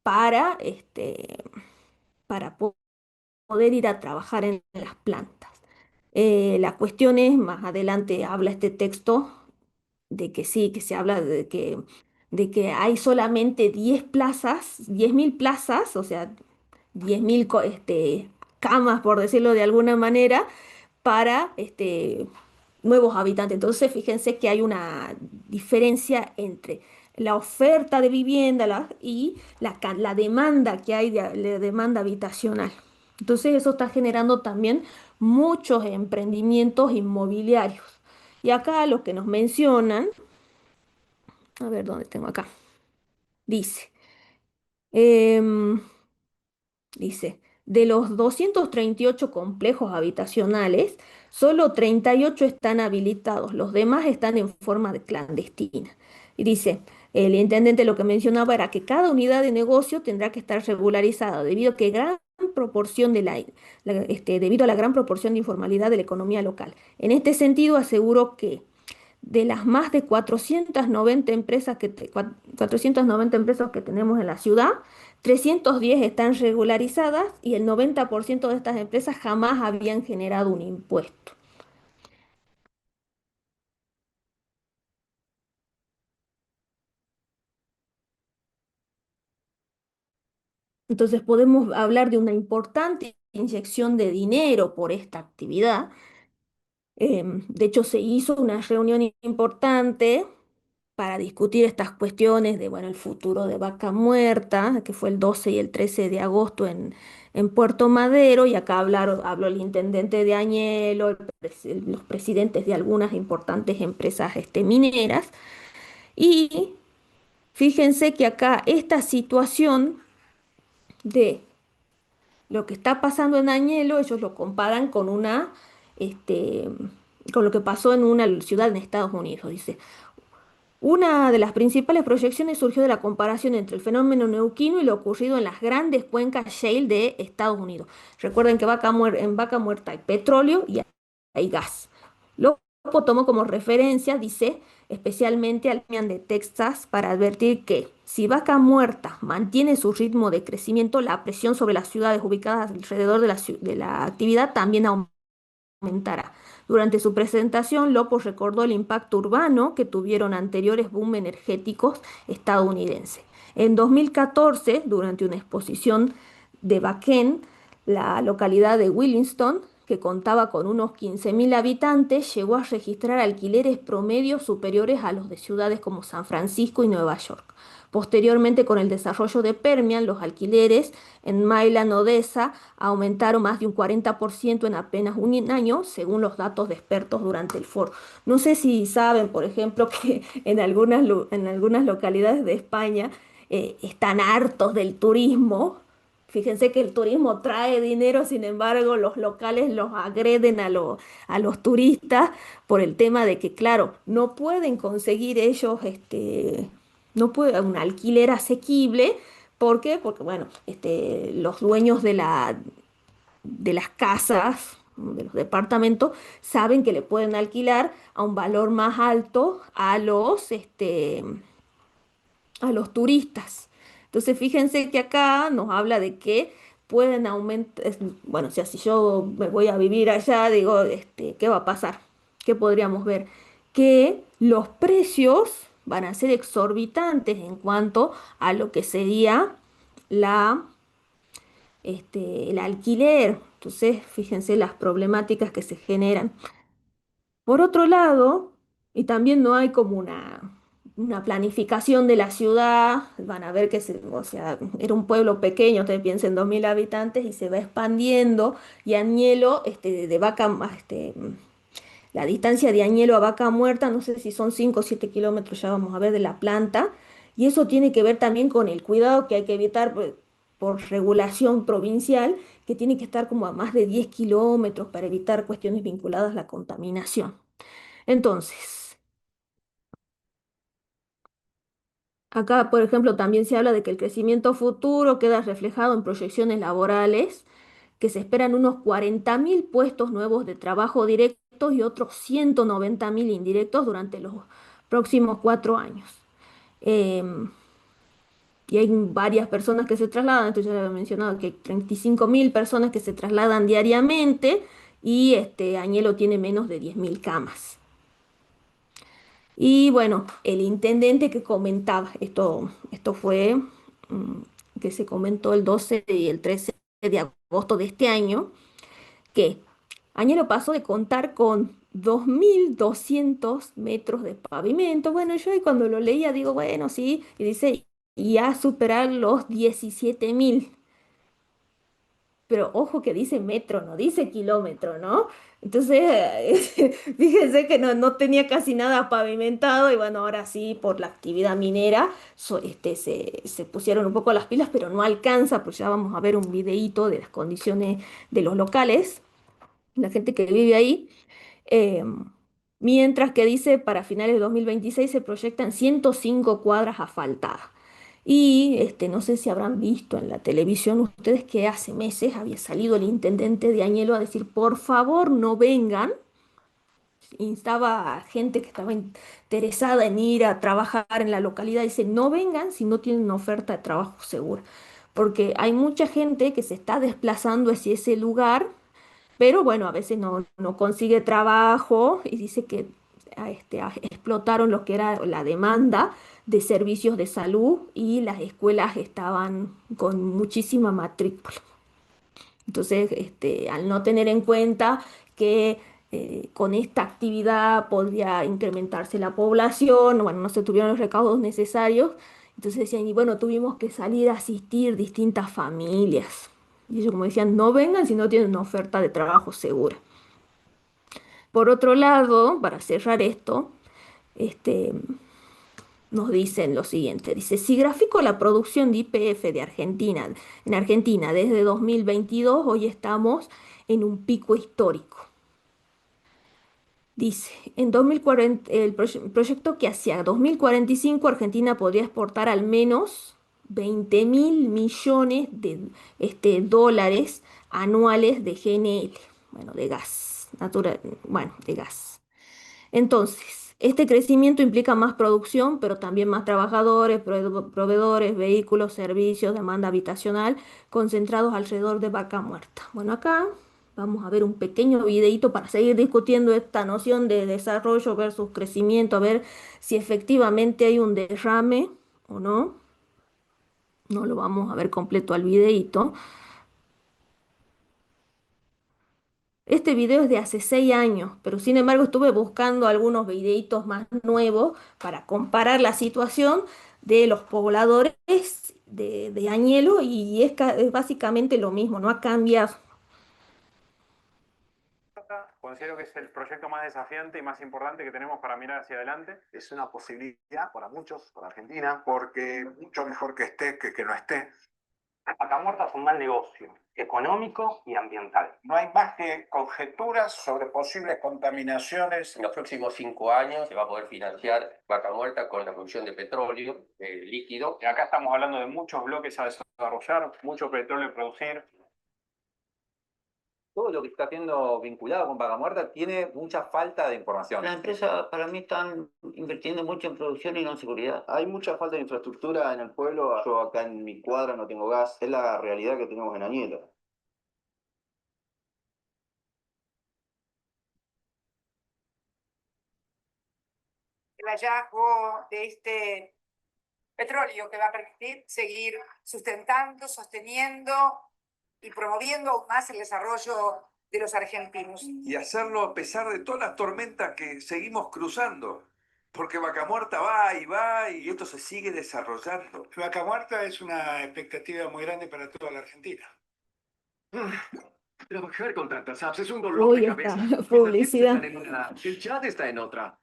para, para poder ir a trabajar en las plantas. La cuestión es, más adelante habla este texto, de que sí, que se habla de que hay solamente 10 plazas, 10.000 plazas, o sea, 10.000 camas, por decirlo de alguna manera, para nuevos habitantes. Entonces, fíjense que hay una diferencia entre la oferta de vivienda y la demanda que hay de demanda habitacional. Entonces, eso está generando también muchos emprendimientos inmobiliarios. Y acá lo que nos mencionan, a ver dónde tengo acá, dice, em, dice, de los 238 complejos habitacionales, solo 38 están habilitados, los demás están en forma de clandestina. Y dice, el intendente lo que mencionaba era que cada unidad de negocio tendrá que estar regularizada debido a que gran proporción debido a la gran proporción de informalidad de la economía local. En este sentido, aseguró que de las más de 490 empresas 490 empresas que tenemos en la ciudad, 310 están regularizadas y el 90% de estas empresas jamás habían generado un impuesto. Entonces podemos hablar de una importante inyección de dinero por esta actividad. De hecho, se hizo una reunión importante para discutir estas cuestiones de, bueno, el futuro de Vaca Muerta, que fue el 12 y el 13 de agosto en Puerto Madero, y acá habló el intendente de Añelo, los presidentes de algunas importantes empresas mineras, y fíjense que acá esta situación de lo que está pasando en Añelo, ellos lo comparan este, con lo que pasó en una ciudad en Estados Unidos, dice. Una de las principales proyecciones surgió de la comparación entre el fenómeno neuquino y lo ocurrido en las grandes cuencas shale de Estados Unidos. Recuerden que en Vaca Muerta hay petróleo y hay gas. Lopo tomó como referencia, dice, especialmente al Mian de Texas para advertir que si Vaca Muerta mantiene su ritmo de crecimiento, la presión sobre las ciudades ubicadas alrededor de la actividad también aumentará. Durante su presentación, Lopos recordó el impacto urbano que tuvieron anteriores boom energéticos estadounidenses. En 2014, durante una exposición de Baquén, la localidad de Williston, que contaba con unos 15.000 habitantes, llegó a registrar alquileres promedios superiores a los de ciudades como San Francisco y Nueva York. Posteriormente, con el desarrollo de Permian, los alquileres en Mainland Odessa aumentaron más de un 40% en apenas un año, según los datos de expertos durante el foro. No sé si saben, por ejemplo, que en algunas localidades de España están hartos del turismo. Fíjense que el turismo trae dinero, sin embargo, los locales los agreden a los turistas por el tema de que, claro, no pueden conseguir ellos no puede, un alquiler asequible. ¿Por qué? Porque, bueno, los dueños de las casas, de los departamentos, saben que le pueden alquilar a un valor más alto a los turistas. Entonces, fíjense que acá nos habla de que pueden aumentar, bueno, o sea, si yo me voy a vivir allá, digo, ¿qué va a pasar? ¿Qué podríamos ver? Que los precios van a ser exorbitantes en cuanto a lo que sería la, el alquiler. Entonces, fíjense las problemáticas que se generan. Por otro lado, y también no hay como una planificación de la ciudad, van a ver que o sea, era un pueblo pequeño, ustedes piensen 2.000 habitantes y se va expandiendo, y Añelo, la distancia de Añelo a Vaca Muerta, no sé si son 5 o 7 kilómetros, ya vamos a ver, de la planta, y eso tiene que ver también con el cuidado que hay que evitar por regulación provincial, que tiene que estar como a más de 10 kilómetros para evitar cuestiones vinculadas a la contaminación. Entonces, acá, por ejemplo, también se habla de que el crecimiento futuro queda reflejado en proyecciones laborales, que se esperan unos 40.000 puestos nuevos de trabajo directos y otros 190.000 indirectos durante los próximos 4 años. Em, y hay varias personas que se trasladan, esto ya lo he mencionado, que hay 35.000 personas que se trasladan diariamente y Añelo tiene menos de 10.000 camas. Y bueno, el intendente que comentaba, esto fue que se comentó el 12 y el 13 de agosto de este año, que Añelo pasó de contar con 2.200 metros de pavimento. Bueno, yo ahí cuando lo leía digo, bueno, sí, y dice, y a superar los 17.000. Pero ojo que dice metro, no dice kilómetro, ¿no? Entonces, fíjense que no tenía casi nada pavimentado y bueno, ahora sí, por la actividad minera, se pusieron un poco las pilas, pero no alcanza, pues ya vamos a ver un videíto de las condiciones de los locales, la gente que vive ahí. Eh, Mientras que dice, para finales de 2026 se proyectan 105 cuadras asfaltadas. Y no sé si habrán visto en la televisión ustedes que hace meses había salido el intendente de Añelo a decir, por favor, no vengan. Instaba a gente que estaba interesada en ir a trabajar en la localidad. Dice, no vengan si no tienen una oferta de trabajo segura. Porque hay mucha gente que se está desplazando hacia ese lugar, pero bueno, a veces no consigue trabajo y dice que explotaron lo que era la demanda de servicios de salud y las escuelas estaban con muchísima matrícula. Entonces, al no tener en cuenta que con esta actividad podría incrementarse la población, bueno, no se tuvieron los recaudos necesarios, entonces decían, y bueno, tuvimos que salir a asistir distintas familias. Y ellos como decían, no vengan si no tienen una oferta de trabajo segura. Por otro lado, para cerrar esto, este, nos dicen lo siguiente, dice, si grafico la producción de YPF de Argentina, en Argentina desde 2022, hoy estamos en un pico histórico. Dice, en 2040, proyecto que hacia 2045 Argentina podría exportar al menos 20.000 millones de dólares anuales de GNL, bueno, de gas, natural, bueno, de gas. Entonces, este crecimiento implica más producción, pero también más trabajadores, proveedores, vehículos, servicios, demanda habitacional, concentrados alrededor de Vaca Muerta. Bueno, acá vamos a ver un pequeño videíto para seguir discutiendo esta noción de desarrollo versus crecimiento, a ver si efectivamente hay un derrame o no. No lo vamos a ver completo al videíto. Este video es de hace 6 años, pero sin embargo estuve buscando algunos videitos más nuevos para comparar la situación de los pobladores de Añelo y es básicamente lo mismo, no ha cambiado. Considero que es el proyecto más desafiante y más importante que tenemos para mirar hacia adelante. Es una posibilidad para muchos, para Argentina, porque mucho mejor que esté que no esté. Vaca Muerta es un mal negocio, económico y ambiental. No hay más que conjeturas sobre posibles contaminaciones. En los próximos 5 años se va a poder financiar Vaca Muerta con la producción de petróleo líquido. Acá estamos hablando de muchos bloques a desarrollar, mucho petróleo a producir. Todo lo que está siendo vinculado con Vaca Muerta tiene mucha falta de información. Las empresas para mí están invirtiendo mucho en producción y no en seguridad. Hay mucha falta de infraestructura en el pueblo. Yo acá en mi cuadra no tengo gas. Es la realidad que tenemos en Añelo. El hallazgo de este petróleo que va a permitir seguir sustentando, sosteniendo y promoviendo aún más el desarrollo de los argentinos. Y hacerlo a pesar de todas las tormentas que seguimos cruzando. Porque Vaca Muerta va y esto se sigue desarrollando. Vaca Muerta es una expectativa muy grande para toda la Argentina. Trabajar con tantas apps es un dolor Uy, de esta cabeza. Mis publicidad. agentes están en una, el chat está en otra.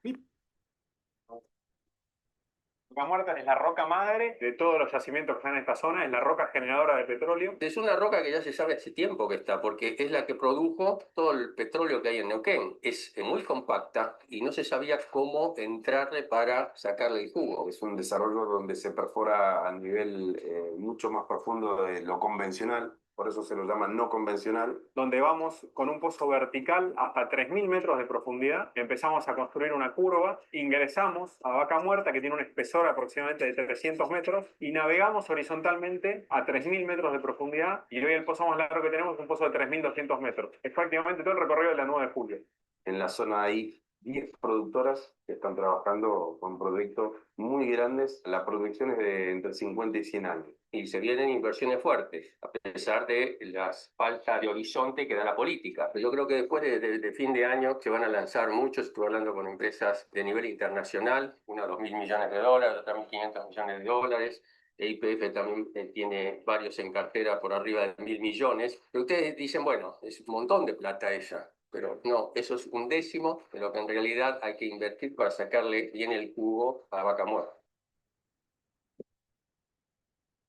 Vaca Muerta es la roca madre de todos los yacimientos que están en esta zona, es la roca generadora de petróleo. Es una roca que ya se sabe hace tiempo que está, porque es la que produjo todo el petróleo que hay en Neuquén. Es muy compacta y no se sabía cómo entrarle para sacarle el jugo. Es un desarrollo donde se perfora a nivel mucho más profundo de lo convencional. Por eso se lo llama no convencional. Donde vamos con un pozo vertical hasta 3.000 metros de profundidad. Empezamos a construir una curva, ingresamos a Vaca Muerta, que tiene un espesor aproximadamente de 300 metros, y navegamos horizontalmente a 3.000 metros de profundidad, y hoy el pozo más largo que tenemos es un pozo de 3.200 metros. Es prácticamente todo el recorrido de la 9 de julio. En la zona hay 10 productoras que están trabajando con proyectos muy grandes. La producción es de entre 50 y 100 años. Y se vienen inversiones fuertes, a pesar de las faltas de horizonte que da la política. Pero yo creo que después de fin de año se van a lanzar muchos. Estuve hablando con empresas de nivel internacional, una 2.000 millones de dólares, otra 1.500 millones de dólares. YPF también tiene varios en cartera por arriba de 1.000 millones. Pero ustedes dicen, bueno, es un montón de plata esa. Pero no, eso es un décimo de lo que en realidad hay que invertir para sacarle bien el jugo a Vaca Muerta.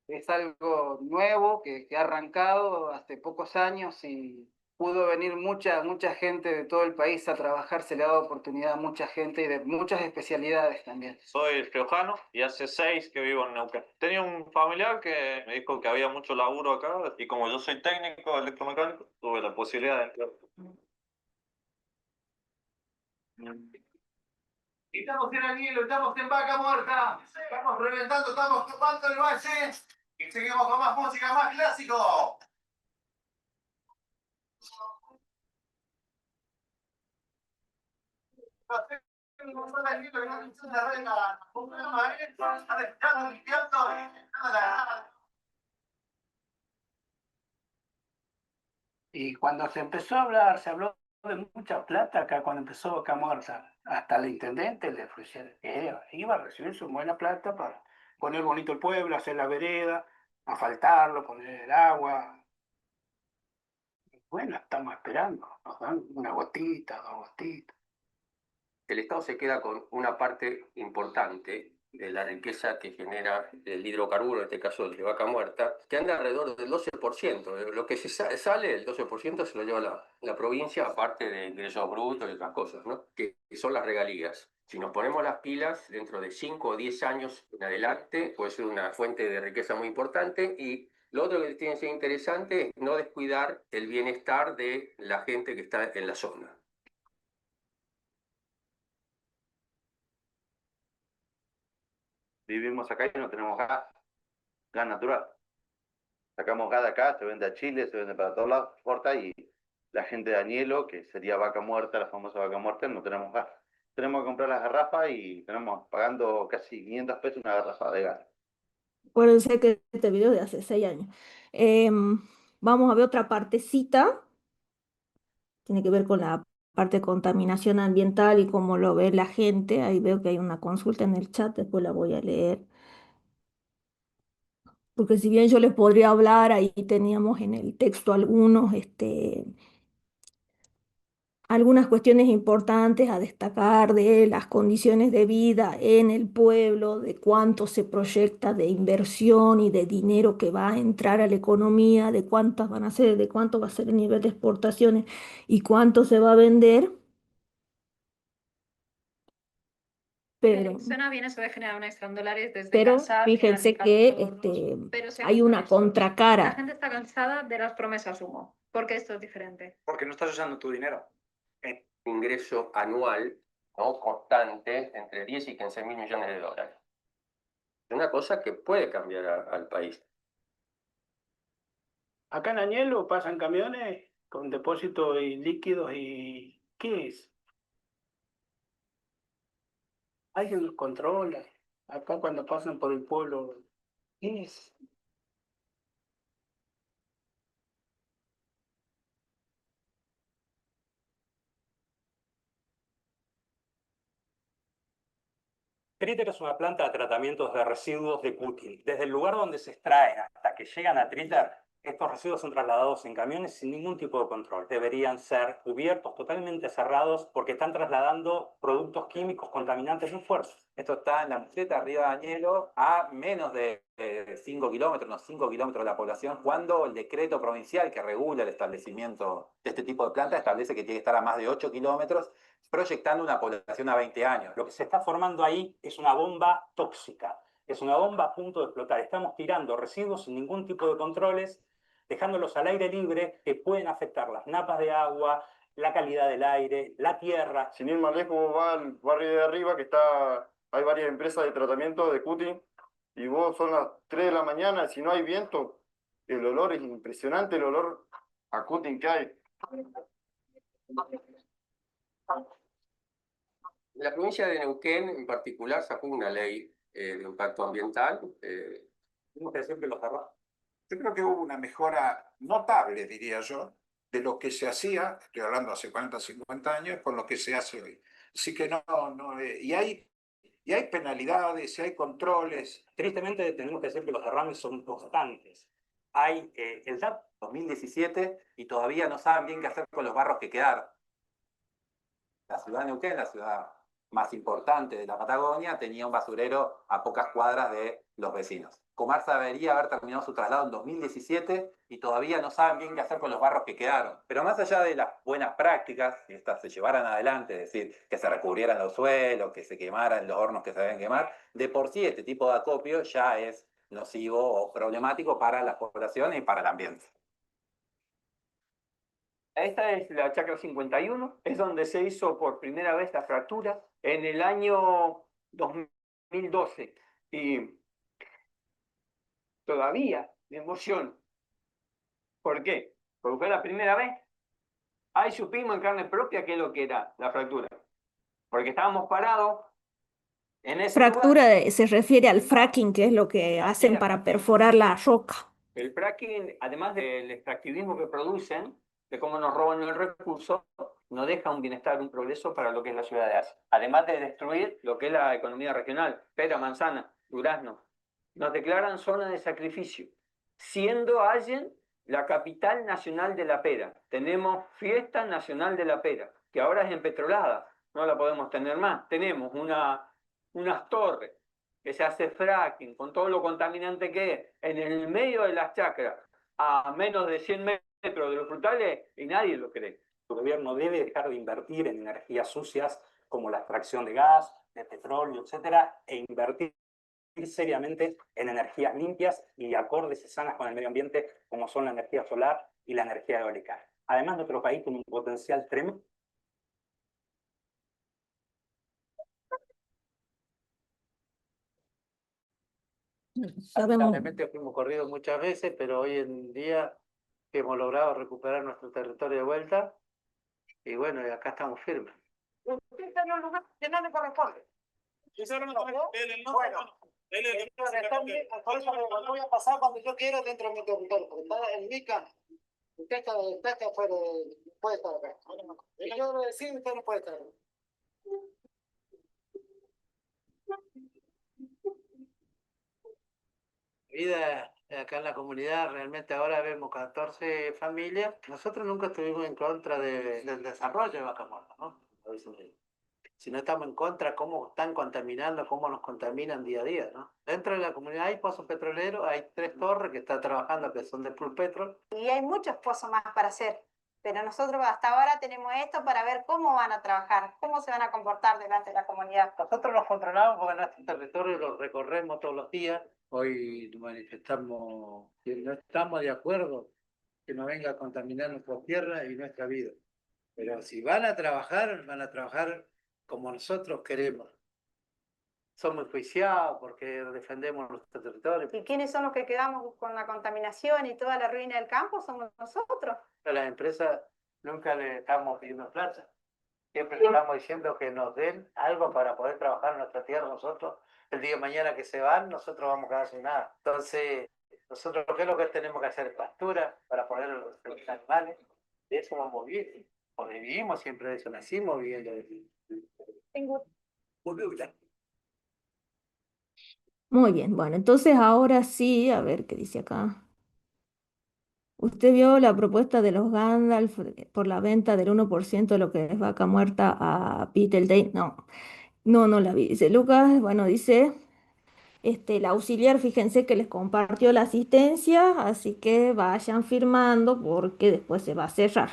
Es algo nuevo que ha arrancado hace pocos años y pudo venir mucha gente de todo el país a trabajar, se le ha dado oportunidad a mucha gente y de muchas especialidades también. Soy riojano y hace 6 que vivo en Neuquén. Tenía un familiar que me dijo que había mucho laburo acá y como yo soy técnico electromecánico, tuve la posibilidad de entrar. Estamos en Añelo, estamos en Vaca Muerta. Estamos reventando, estamos topando el valle. Y seguimos con más música, más clásico. Y cuando se empezó a hablar, se habló de mucha plata acá cuando empezó Vaca Muerta. Hasta el intendente le ofrecía, iba a recibir su buena plata para poner bonito el pueblo, hacer la vereda, asfaltarlo, poner el agua. Bueno, estamos esperando, nos dan una gotita, 2 gotitas. El Estado se queda con una parte importante de la riqueza que genera el hidrocarburo, en este caso de vaca muerta, que anda alrededor del 12%. Lo que se sale, el 12% se lo lleva la provincia, aparte de ingresos brutos y otras cosas, ¿no? Que son las regalías. Si nos ponemos las pilas, dentro de 5 o 10 años en adelante, puede ser una fuente de riqueza muy importante. Y lo otro que tiene que ser interesante es no descuidar el bienestar de la gente que está en la zona. Vivimos acá y no tenemos gas natural. Sacamos gas de acá, se vende a Chile, se vende para todos lados, exporta, y la gente de Añelo, que sería vaca muerta, la famosa vaca muerta, no tenemos gas. Tenemos que comprar las garrafas y tenemos pagando casi 500 pesos una garrafa de gas. Acuérdense que este video es de hace 6 años. Vamos a ver otra partecita. Tiene que ver con la parte de contaminación ambiental y cómo lo ve la gente. Ahí veo que hay una consulta en el chat, después la voy a leer. Porque si bien yo les podría hablar, ahí teníamos en el texto algunas cuestiones importantes a destacar de las condiciones de vida en el pueblo, de cuánto se proyecta de inversión y de dinero que va a entrar a la economía, de cuántas van a ser, de cuánto va a ser el nivel de exportaciones y cuánto se va a vender. Pero, Suena bien eso de generar unas dólares desde pero casa, fíjense finalizar que turnos, pero hay según una esto, la contracara. gente está cansada de las promesas humo. ¿Por qué esto es diferente? Porque no estás usando tu dinero. Ingreso anual, ¿no? Constante entre 10 y 15 mil millones de dólares. Es una cosa que puede cambiar al país. Acá en Añelo pasan camiones con depósitos y líquidos y... ¿Qué es? Alguien los controla. Acá cuando pasan por el pueblo, ¿qué es? Triter es una planta de tratamientos de residuos de Putin. Desde el lugar donde se extraen hasta que llegan a Triter, estos residuos son trasladados en camiones sin ningún tipo de control. Deberían ser cubiertos, totalmente cerrados, porque están trasladando productos químicos contaminantes muy fuertes. Esto está en la meseta arriba de Añelo, a menos de 5 kilómetros, unos 5 kilómetros de la población, cuando el decreto provincial que regula el establecimiento de este tipo de planta establece que tiene que estar a más de 8 kilómetros, proyectando una población a 20 años. Lo que se está formando ahí es una bomba tóxica, es una bomba a punto de explotar. Estamos tirando residuos sin ningún tipo de controles, dejándolos al aire libre, que pueden afectar las napas de agua, la calidad del aire, la tierra. Sin ir más lejos, va al barrio de arriba, que hay varias empresas de tratamiento de cutis, y vos son las 3 de la mañana, si no hay viento, el olor es impresionante, el olor a cutis que hay. La provincia de Neuquén, en particular, sacó una ley de impacto ambiental. Tenemos que decir que los cerramos. Yo creo que hubo una mejora notable, diría yo, de lo que se hacía, estoy hablando hace 40, 50 años, con lo que se hace hoy. Así que y hay penalidades, y hay controles. Tristemente tenemos que decir que los derrames son constantes. Hay el DAP 2017 y todavía no saben bien qué hacer con los barros que quedaron. La ciudad de Neuquén, la ciudad más importante de la Patagonia, tenía un basurero a pocas cuadras de los vecinos. Comarsa debería haber terminado su traslado en 2017 y todavía no saben bien qué hacer con los barros que quedaron. Pero más allá de las buenas prácticas, si estas se llevaran adelante, es decir, que se recubrieran los suelos, que se quemaran los hornos que se deben quemar, de por sí este tipo de acopio ya es nocivo o problemático para la población y para el ambiente. Esta es la chacra 51, es donde se hizo por primera vez la fractura en el año 2012. Y todavía me emociono. ¿Por qué? Porque fue la primera vez. Ahí supimos en carne propia qué es lo que era la fractura. Porque estábamos parados en ese Fractura lugar. se refiere al fracking, que es lo que hacen para perforar la roca. El fracking, además del extractivismo que producen, de cómo nos roban el recurso, nos deja un bienestar, un progreso para lo que es la ciudad de Asia. Además de destruir lo que es la economía regional, pera, manzana, durazno. Nos declaran zona de sacrificio, siendo Allen la capital nacional de la pera. Tenemos fiesta nacional de la pera, que ahora es empetrolada, no la podemos tener más. Tenemos unas torres que se hace fracking, con todo lo contaminante que es, en el medio de las chacras, a menos de 100 metros de los frutales, y nadie lo cree. El gobierno debe dejar de invertir en energías sucias como la extracción de gas, de petróleo, etcétera, e invertir seriamente en energías limpias y acordes y sanas con el medio ambiente, como son la energía solar y la energía eólica. Además, nuestro país tiene un potencial tremendo. Lamentablemente fuimos corridos muchas veces, pero hoy en día hemos logrado recuperar nuestro territorio de vuelta y bueno, y acá estamos firmes. Usted está en un lugar que no le corresponde. Bueno, por eso me voy a pasar cuando yo quiero dentro de mi territorio, porque está en mi campo. Usted está fuera, puede estar acá. Y yo lo decido, usted no puede estar acá. Vida acá en la comunidad, realmente ahora vemos 14 familias. Nosotros nunca estuvimos en contra del desarrollo de Vaca Muerta, ¿no? Como dicen ellos. Si no estamos en contra, cómo están contaminando, cómo nos contaminan día a día, ¿no? Dentro de la comunidad hay pozos petroleros, hay 3 torres que están trabajando que son de Pluspetrol. Y hay muchos pozos más para hacer, pero nosotros hasta ahora tenemos esto para ver cómo van a trabajar, cómo se van a comportar delante de la comunidad. Nosotros los controlamos porque nuestro territorio lo recorremos todos los días. Hoy manifestamos que no estamos de acuerdo que nos venga a contaminar nuestra tierra y nuestra vida. Pero si van a trabajar como nosotros queremos. Somos enjuiciados porque defendemos nuestro territorio. ¿Y quiénes son los que quedamos con la contaminación y toda la ruina del campo? Somos nosotros. A las empresas nunca le estamos pidiendo plata. Siempre estamos diciendo que nos den algo para poder trabajar en nuestra tierra nosotros. El día de mañana que se van, nosotros vamos a quedar sin nada. Entonces, nosotros, ¿qué es lo que tenemos que hacer? Pastura para poner los animales. De eso vamos a vivir. Porque vivimos siempre de eso, nacimos viviendo de eso. Muy bien, bueno, entonces ahora sí, a ver qué dice acá. ¿Usted vio la propuesta de los Gandalf por la venta del 1% de lo que es Vaca Muerta a Peter? No la vi. Dice Lucas, bueno, dice, el auxiliar, fíjense que les compartió la asistencia, así que vayan firmando porque después se va a cerrar.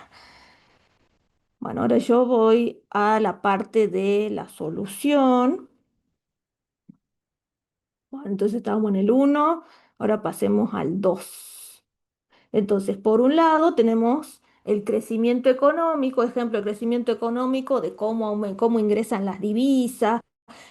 Bueno, ahora yo voy a la parte de la solución. Bueno, entonces estábamos en el 1, ahora pasemos al 2. Entonces, por un lado tenemos el crecimiento económico, ejemplo, el crecimiento económico de cómo ingresan las divisas,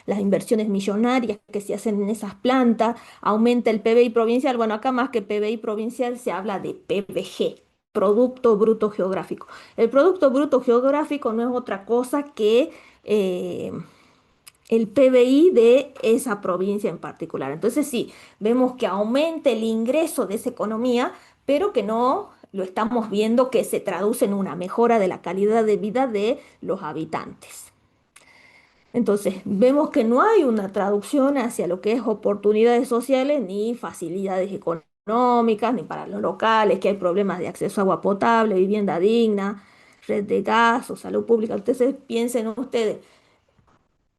las inversiones millonarias que se hacen en esas plantas, aumenta el PBI provincial. Bueno, acá más que PBI provincial se habla de PBG, Producto Bruto Geográfico. El Producto Bruto Geográfico no es otra cosa que el PBI de esa provincia en particular. Entonces sí, vemos que aumenta el ingreso de esa economía, pero que no lo estamos viendo que se traduce en una mejora de la calidad de vida de los habitantes. Entonces, vemos que no hay una traducción hacia lo que es oportunidades sociales ni facilidades económicas, ni para los locales, que hay problemas de acceso a agua potable, vivienda digna, red de gas o salud pública. Ustedes piensen ustedes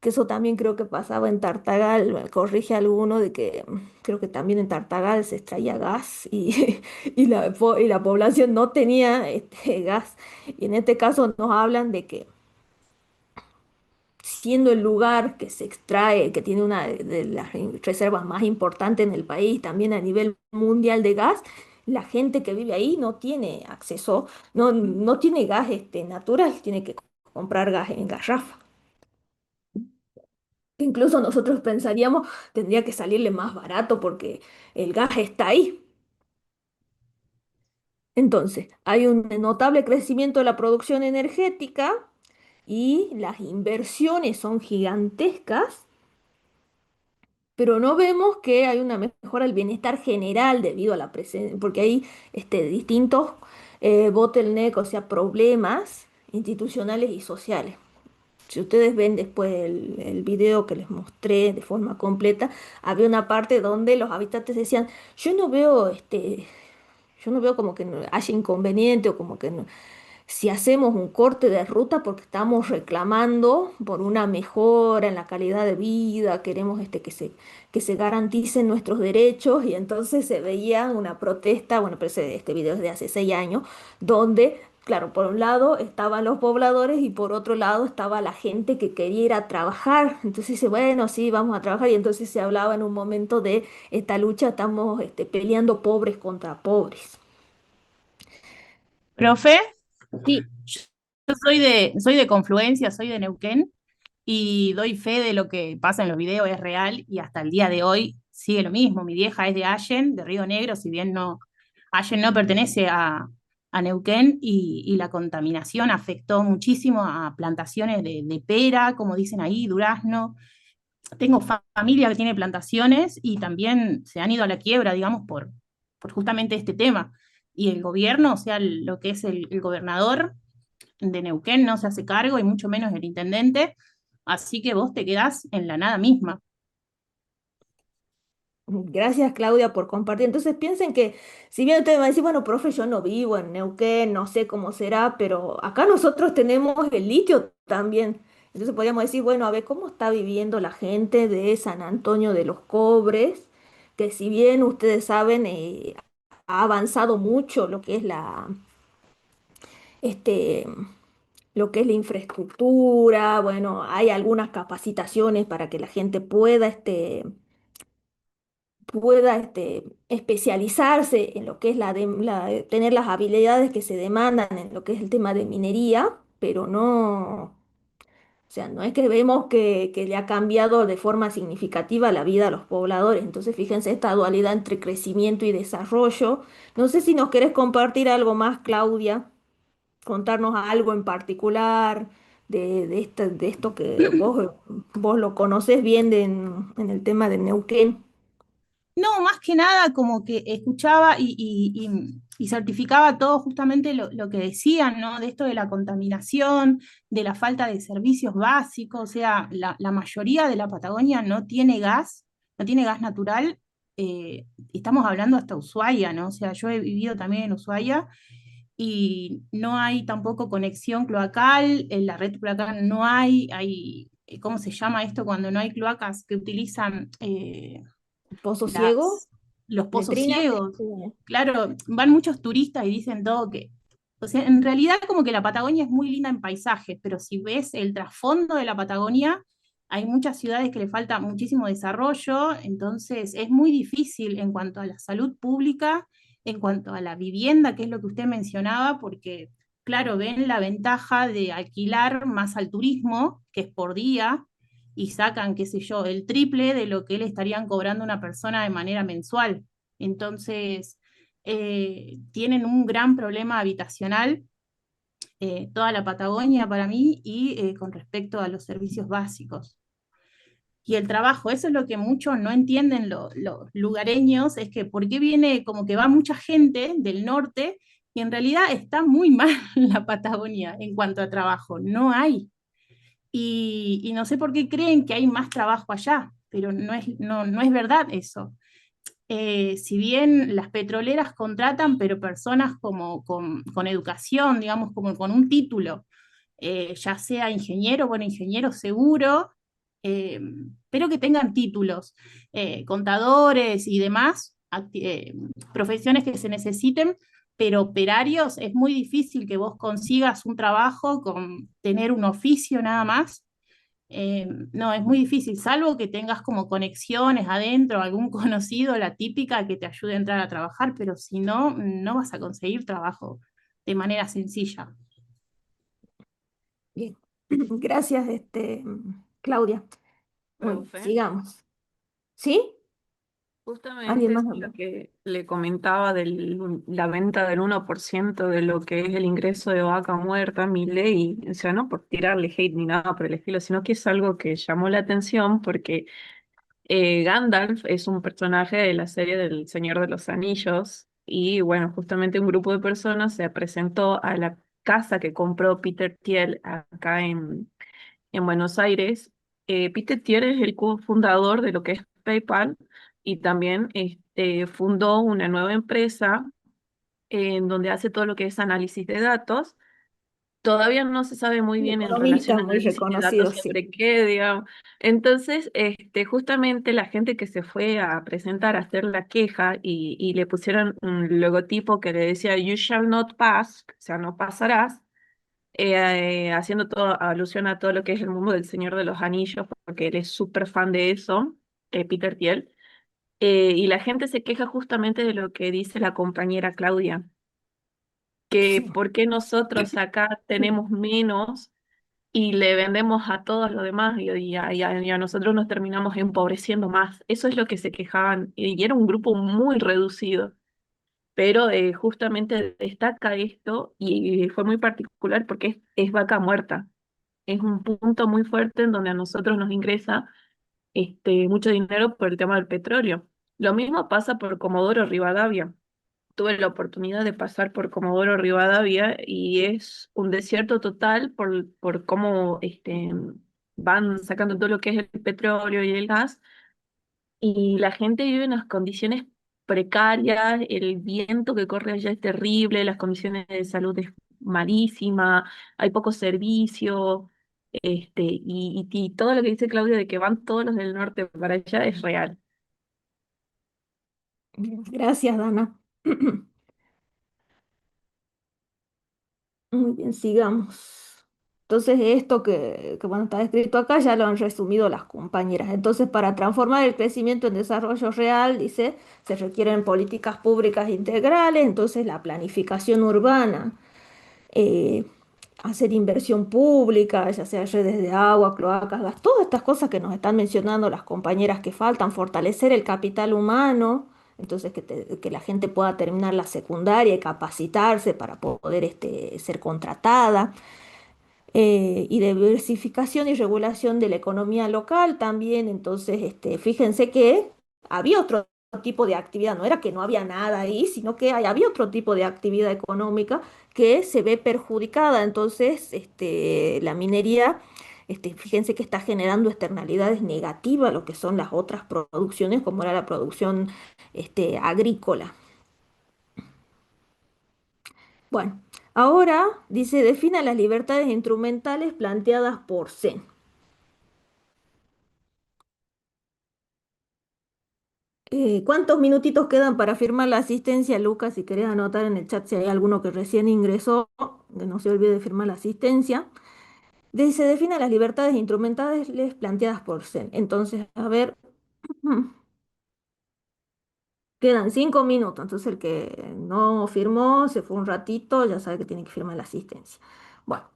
que eso también creo que pasaba en Tartagal, me corrige alguno de que creo que también en Tartagal se extraía gas y, y la población no tenía gas. Y en este caso nos hablan de que siendo el lugar que se extrae, que tiene una de las reservas más importantes en el país, también a nivel mundial de gas, la gente que vive ahí no tiene acceso, no tiene gas natural, tiene que comprar gas en garrafa. Incluso nosotros pensaríamos tendría que salirle más barato porque el gas está ahí. Entonces, hay un notable crecimiento de la producción energética y las inversiones son gigantescas, pero no vemos que hay una mejora del bienestar general debido a la presencia, porque hay distintos bottleneck, o sea, problemas institucionales y sociales. Si ustedes ven después el video que les mostré de forma completa, había una parte donde los habitantes decían, yo no veo como que haya inconveniente o como que si hacemos un corte de ruta porque estamos reclamando por una mejora en la calidad de vida, queremos que se garanticen nuestros derechos y entonces se veía una protesta, bueno, pero este video es de hace 6 años, donde, claro, por un lado estaban los pobladores y por otro lado estaba la gente que quería ir a trabajar. Entonces dice, bueno, sí, vamos a trabajar y entonces se hablaba en un momento de esta lucha, estamos peleando pobres contra pobres. Profe, Sí. yo soy de Confluencia, soy de Neuquén y doy fe de lo que pasa en los videos, es real y hasta el día de hoy sigue lo mismo. Mi vieja es de Allen, de Río Negro, si bien no, Allen no pertenece a Neuquén y la contaminación afectó muchísimo a plantaciones de pera, como dicen ahí, durazno. Tengo familia que tiene plantaciones y también se han ido a la quiebra, digamos, por justamente este tema. Y el gobierno, o sea, lo que es el gobernador de Neuquén no se hace cargo y mucho menos el intendente, así que vos te quedás en la nada misma. Gracias, Claudia, por compartir. Entonces piensen que, si bien usted me va a decir, bueno, profe, yo no vivo en Neuquén, no sé cómo será, pero acá nosotros tenemos el litio también. Entonces podríamos decir, bueno, a ver cómo está viviendo la gente de San Antonio de los Cobres, que si bien ustedes saben, ha avanzado mucho este, lo que es la infraestructura, bueno, hay algunas capacitaciones para que la gente pueda especializarse en lo que es tener las habilidades que se demandan en lo que es el tema de minería, pero no, o sea, no es que vemos que le ha cambiado de forma significativa la vida a los pobladores. Entonces, fíjense esta dualidad entre crecimiento y desarrollo. No sé si nos querés compartir algo más, Claudia, contarnos algo en particular de esto que vos lo conocés bien en el tema de Neuquén. No, más que nada como que escuchaba y certificaba todo justamente lo que decían, ¿no? De esto de la contaminación, de la falta de servicios básicos, o sea, la mayoría de la Patagonia no tiene gas, no tiene gas natural. Estamos hablando hasta Ushuaia, ¿no? O sea, yo he vivido también en Ushuaia y no hay tampoco conexión cloacal, en la red cloacal no ¿cómo se llama esto cuando no hay cloacas que utilizan ¿Pozo ciego? los pozos ¿Letrina? ciegos? Sí. Claro, van muchos turistas y dicen todo que, o sea, en realidad como que la Patagonia es muy linda en paisajes, pero si ves el trasfondo de la Patagonia, hay muchas ciudades que le falta muchísimo desarrollo, entonces es muy difícil en cuanto a la salud pública, en cuanto a la vivienda, que es lo que usted mencionaba, porque, claro, ven la ventaja de alquilar más al turismo, que es por día, y sacan, qué sé yo, el triple de lo que le estarían cobrando a una persona de manera mensual. Entonces, tienen un gran problema habitacional, toda la Patagonia para mí, y con respecto a los servicios básicos. Y el trabajo, eso es lo que muchos no entienden los lugareños, es que por qué viene como que va mucha gente del norte y en realidad está muy mal la Patagonia en cuanto a trabajo, no hay. Y no sé por qué creen que hay más trabajo allá, pero no es verdad eso. Si bien las petroleras contratan, pero personas como con educación, digamos, como con un título, ya sea ingeniero, bueno, ingeniero seguro, eh, pero que tengan títulos, contadores y demás, profesiones que se necesiten, pero operarios es muy difícil que vos consigas un trabajo con tener un oficio nada más. No, es muy difícil, salvo que tengas como conexiones adentro, algún conocido, la típica que te ayude a entrar a trabajar, pero si no, no vas a conseguir trabajo de manera sencilla. Bien, gracias, Claudia. Bueno, Profe, sigamos. ¿Sí? ¿Alguien justamente más? es lo que le comentaba de la venta del 1% de lo que es el ingreso de vaca muerta, mi ley, o sea, no por tirarle hate ni nada por el estilo, sino que es algo que llamó la atención porque Gandalf es un personaje de la serie del Señor de los Anillos y bueno, justamente un grupo de personas se presentó a la casa que compró Peter Thiel acá en Buenos Aires. Peter Thiel es el cofundador de lo que es PayPal y también fundó una nueva empresa en donde hace todo lo que es análisis de datos todavía no se sabe muy bien en relación Economista a muy análisis de datos reconocido, sí. siempre qué, digamos. Entonces, análisis de datos Reconocido, sí. siempre qué, digamos. Entonces, justamente la gente que se fue a presentar a hacer la queja y le pusieron un logotipo que le decía You shall not pass, o sea, no pasarás, haciendo todo, alusión a todo lo que es el mundo del Señor de los Anillos, porque él es súper fan de eso, Peter Thiel. Y la gente se queja justamente de lo que dice la compañera Claudia, que por qué nosotros acá tenemos menos y le vendemos a todos los demás y a nosotros nos terminamos empobreciendo más. Eso es lo que se quejaban y era un grupo muy reducido, pero justamente destaca esto y fue muy particular porque es vaca muerta. Es un punto muy fuerte en donde a nosotros nos ingresa mucho dinero por el tema del petróleo. Lo mismo pasa por Comodoro Rivadavia. Tuve la oportunidad de pasar por Comodoro Rivadavia y es un desierto total por cómo van sacando todo lo que es el petróleo y el gas y la gente vive en unas condiciones precarias, el viento que corre allá es terrible, las condiciones de salud es malísima, hay poco servicio, y todo lo que dice Claudia de que van todos los del norte para allá es real. Bien, gracias, Dana. Muy bien, sigamos. Entonces, esto que bueno, está escrito acá ya lo han resumido las compañeras. Entonces, para transformar el crecimiento en desarrollo real, dice, se requieren políticas públicas integrales, entonces la planificación urbana, eh, hacer inversión pública, ya sea redes de agua, cloacas, gas, todas estas cosas que nos están mencionando las compañeras que faltan, fortalecer el capital humano, entonces que la gente pueda terminar la secundaria y capacitarse para poder ser contratada, y diversificación y regulación de la economía local también, entonces fíjense que había otro tipo de actividad, no era que no había nada ahí, sino que había otro tipo de actividad económica que se ve perjudicada. Entonces, la minería, fíjense que está generando externalidades negativas a lo que son las otras producciones, como era la producción agrícola. Bueno, ahora dice, defina las libertades instrumentales planteadas por Zen. ¿Cuántos minutitos quedan para firmar la asistencia, Lucas? Si querés anotar en el chat si hay alguno que recién ingresó, que no se olvide de firmar la asistencia. Se define las libertades instrumentales planteadas por Zen. Entonces, a ver, quedan 5 minutos. Entonces, el que no firmó, se fue un ratito, ya sabe que tiene que firmar la asistencia. Bueno.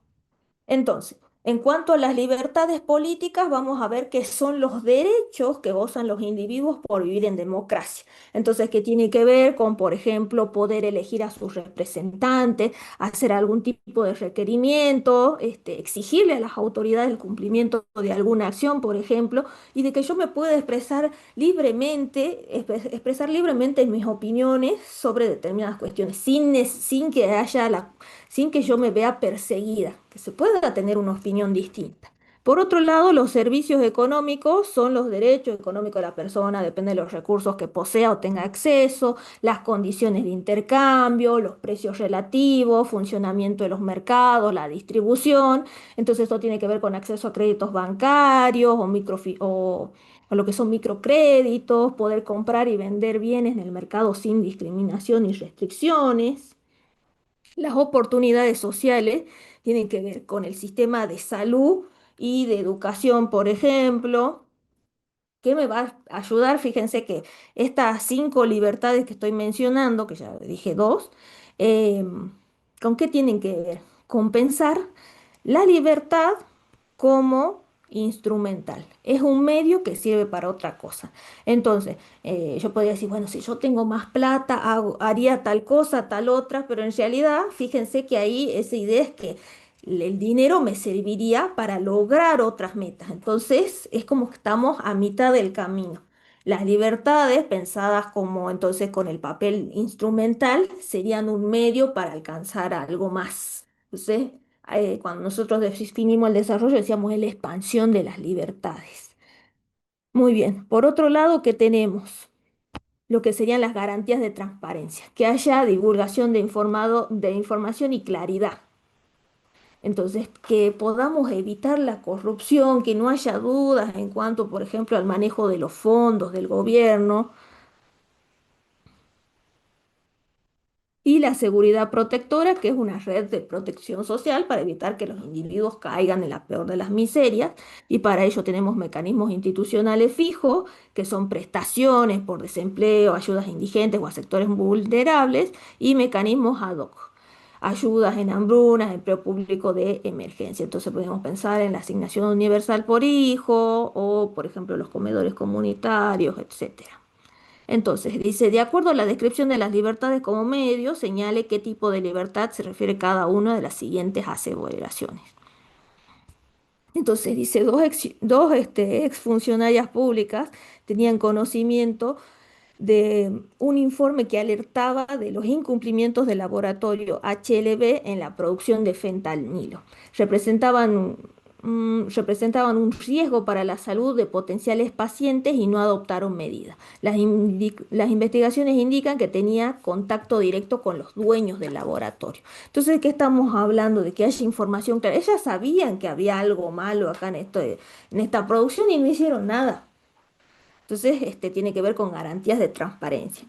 Entonces, en cuanto a las libertades políticas, vamos a ver qué son los derechos que gozan los individuos por vivir en democracia. Entonces, ¿qué tiene que ver con, por ejemplo, poder elegir a sus representantes, hacer algún tipo de requerimiento, exigirle a las autoridades el cumplimiento de alguna acción, por ejemplo, y de que yo me pueda expresar libremente, expresar libremente mis opiniones sobre determinadas cuestiones, sin que haya sin que yo me vea perseguida, que se pueda tener una opinión distinta. Por otro lado, los servicios económicos son los derechos económicos de la persona, depende de los recursos que posea o tenga acceso, las condiciones de intercambio, los precios relativos, funcionamiento de los mercados, la distribución. Entonces, esto tiene que ver con acceso a créditos bancarios o lo que son microcréditos, poder comprar y vender bienes en el mercado sin discriminación y restricciones. Las oportunidades sociales tienen que ver con el sistema de salud y de educación, por ejemplo, que me va a ayudar. Fíjense que estas 5 libertades que estoy mencionando, que ya dije dos, ¿con qué tienen que ver? Compensar la libertad como instrumental. Es un medio que sirve para otra cosa. Entonces, yo podría decir, bueno, si yo tengo más plata, haría tal cosa, tal otra, pero en realidad, fíjense que ahí esa idea es que el dinero me serviría para lograr otras metas. Entonces, es como que estamos a mitad del camino. Las libertades, pensadas como entonces con el papel instrumental, serían un medio para alcanzar algo más. Entonces, cuando nosotros definimos el desarrollo, decíamos es la expansión de las libertades. Muy bien. Por otro lado, ¿qué tenemos? Lo que serían las garantías de transparencia, que haya divulgación de información y claridad. Entonces, que podamos evitar la corrupción, que no haya dudas en cuanto, por ejemplo, al manejo de los fondos del gobierno, y la seguridad protectora, que es una red de protección social para evitar que los individuos caigan en la peor de las miserias, y para ello tenemos mecanismos institucionales fijos, que son prestaciones por desempleo, ayudas a indigentes o a sectores vulnerables, y mecanismos ad hoc, ayudas en hambrunas, empleo público de emergencia. Entonces podemos pensar en la asignación universal por hijo o, por ejemplo, los comedores comunitarios, etcétera. Entonces, dice, de acuerdo a la descripción de las libertades como medio, señale qué tipo de libertad se refiere cada una de las siguientes aseveraciones. Entonces, dice, dos exfuncionarias públicas tenían conocimiento de un informe que alertaba de los incumplimientos del laboratorio HLB en la producción de fentanilo. Representaban un riesgo para la salud de potenciales pacientes y no adoptaron medidas. Las investigaciones indican que tenía contacto directo con los dueños del laboratorio. Entonces, ¿qué estamos hablando? De que haya información clara. Ellas sabían que había algo malo acá en esta producción y no hicieron nada. Entonces, tiene que ver con garantías de transparencia.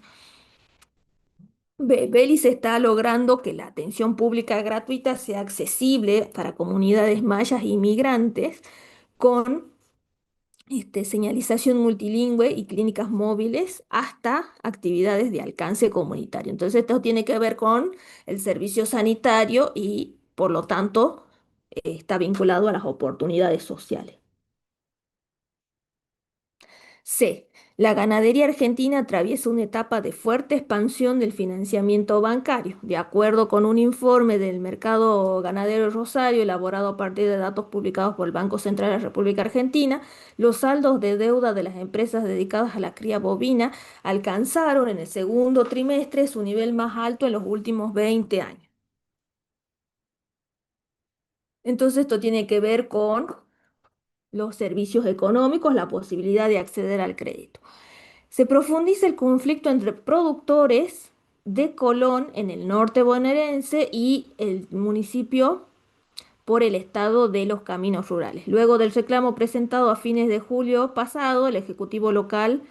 Belis está logrando que la atención pública gratuita sea accesible para comunidades mayas y migrantes con señalización multilingüe y clínicas móviles hasta actividades de alcance comunitario. Entonces, esto tiene que ver con el servicio sanitario y, por lo tanto, está vinculado a las oportunidades sociales. C. La ganadería argentina atraviesa una etapa de fuerte expansión del financiamiento bancario. De acuerdo con un informe del mercado ganadero de Rosario, elaborado a partir de datos publicados por el Banco Central de la República Argentina, los saldos de deuda de las empresas dedicadas a la cría bovina alcanzaron en el segundo trimestre su nivel más alto en los últimos 20 años. Entonces, esto tiene que ver con los servicios económicos, la posibilidad de acceder al crédito. Se profundiza el conflicto entre productores de Colón en el norte bonaerense y el municipio por el estado de los caminos rurales. Luego del reclamo presentado a fines de julio pasado, el Ejecutivo local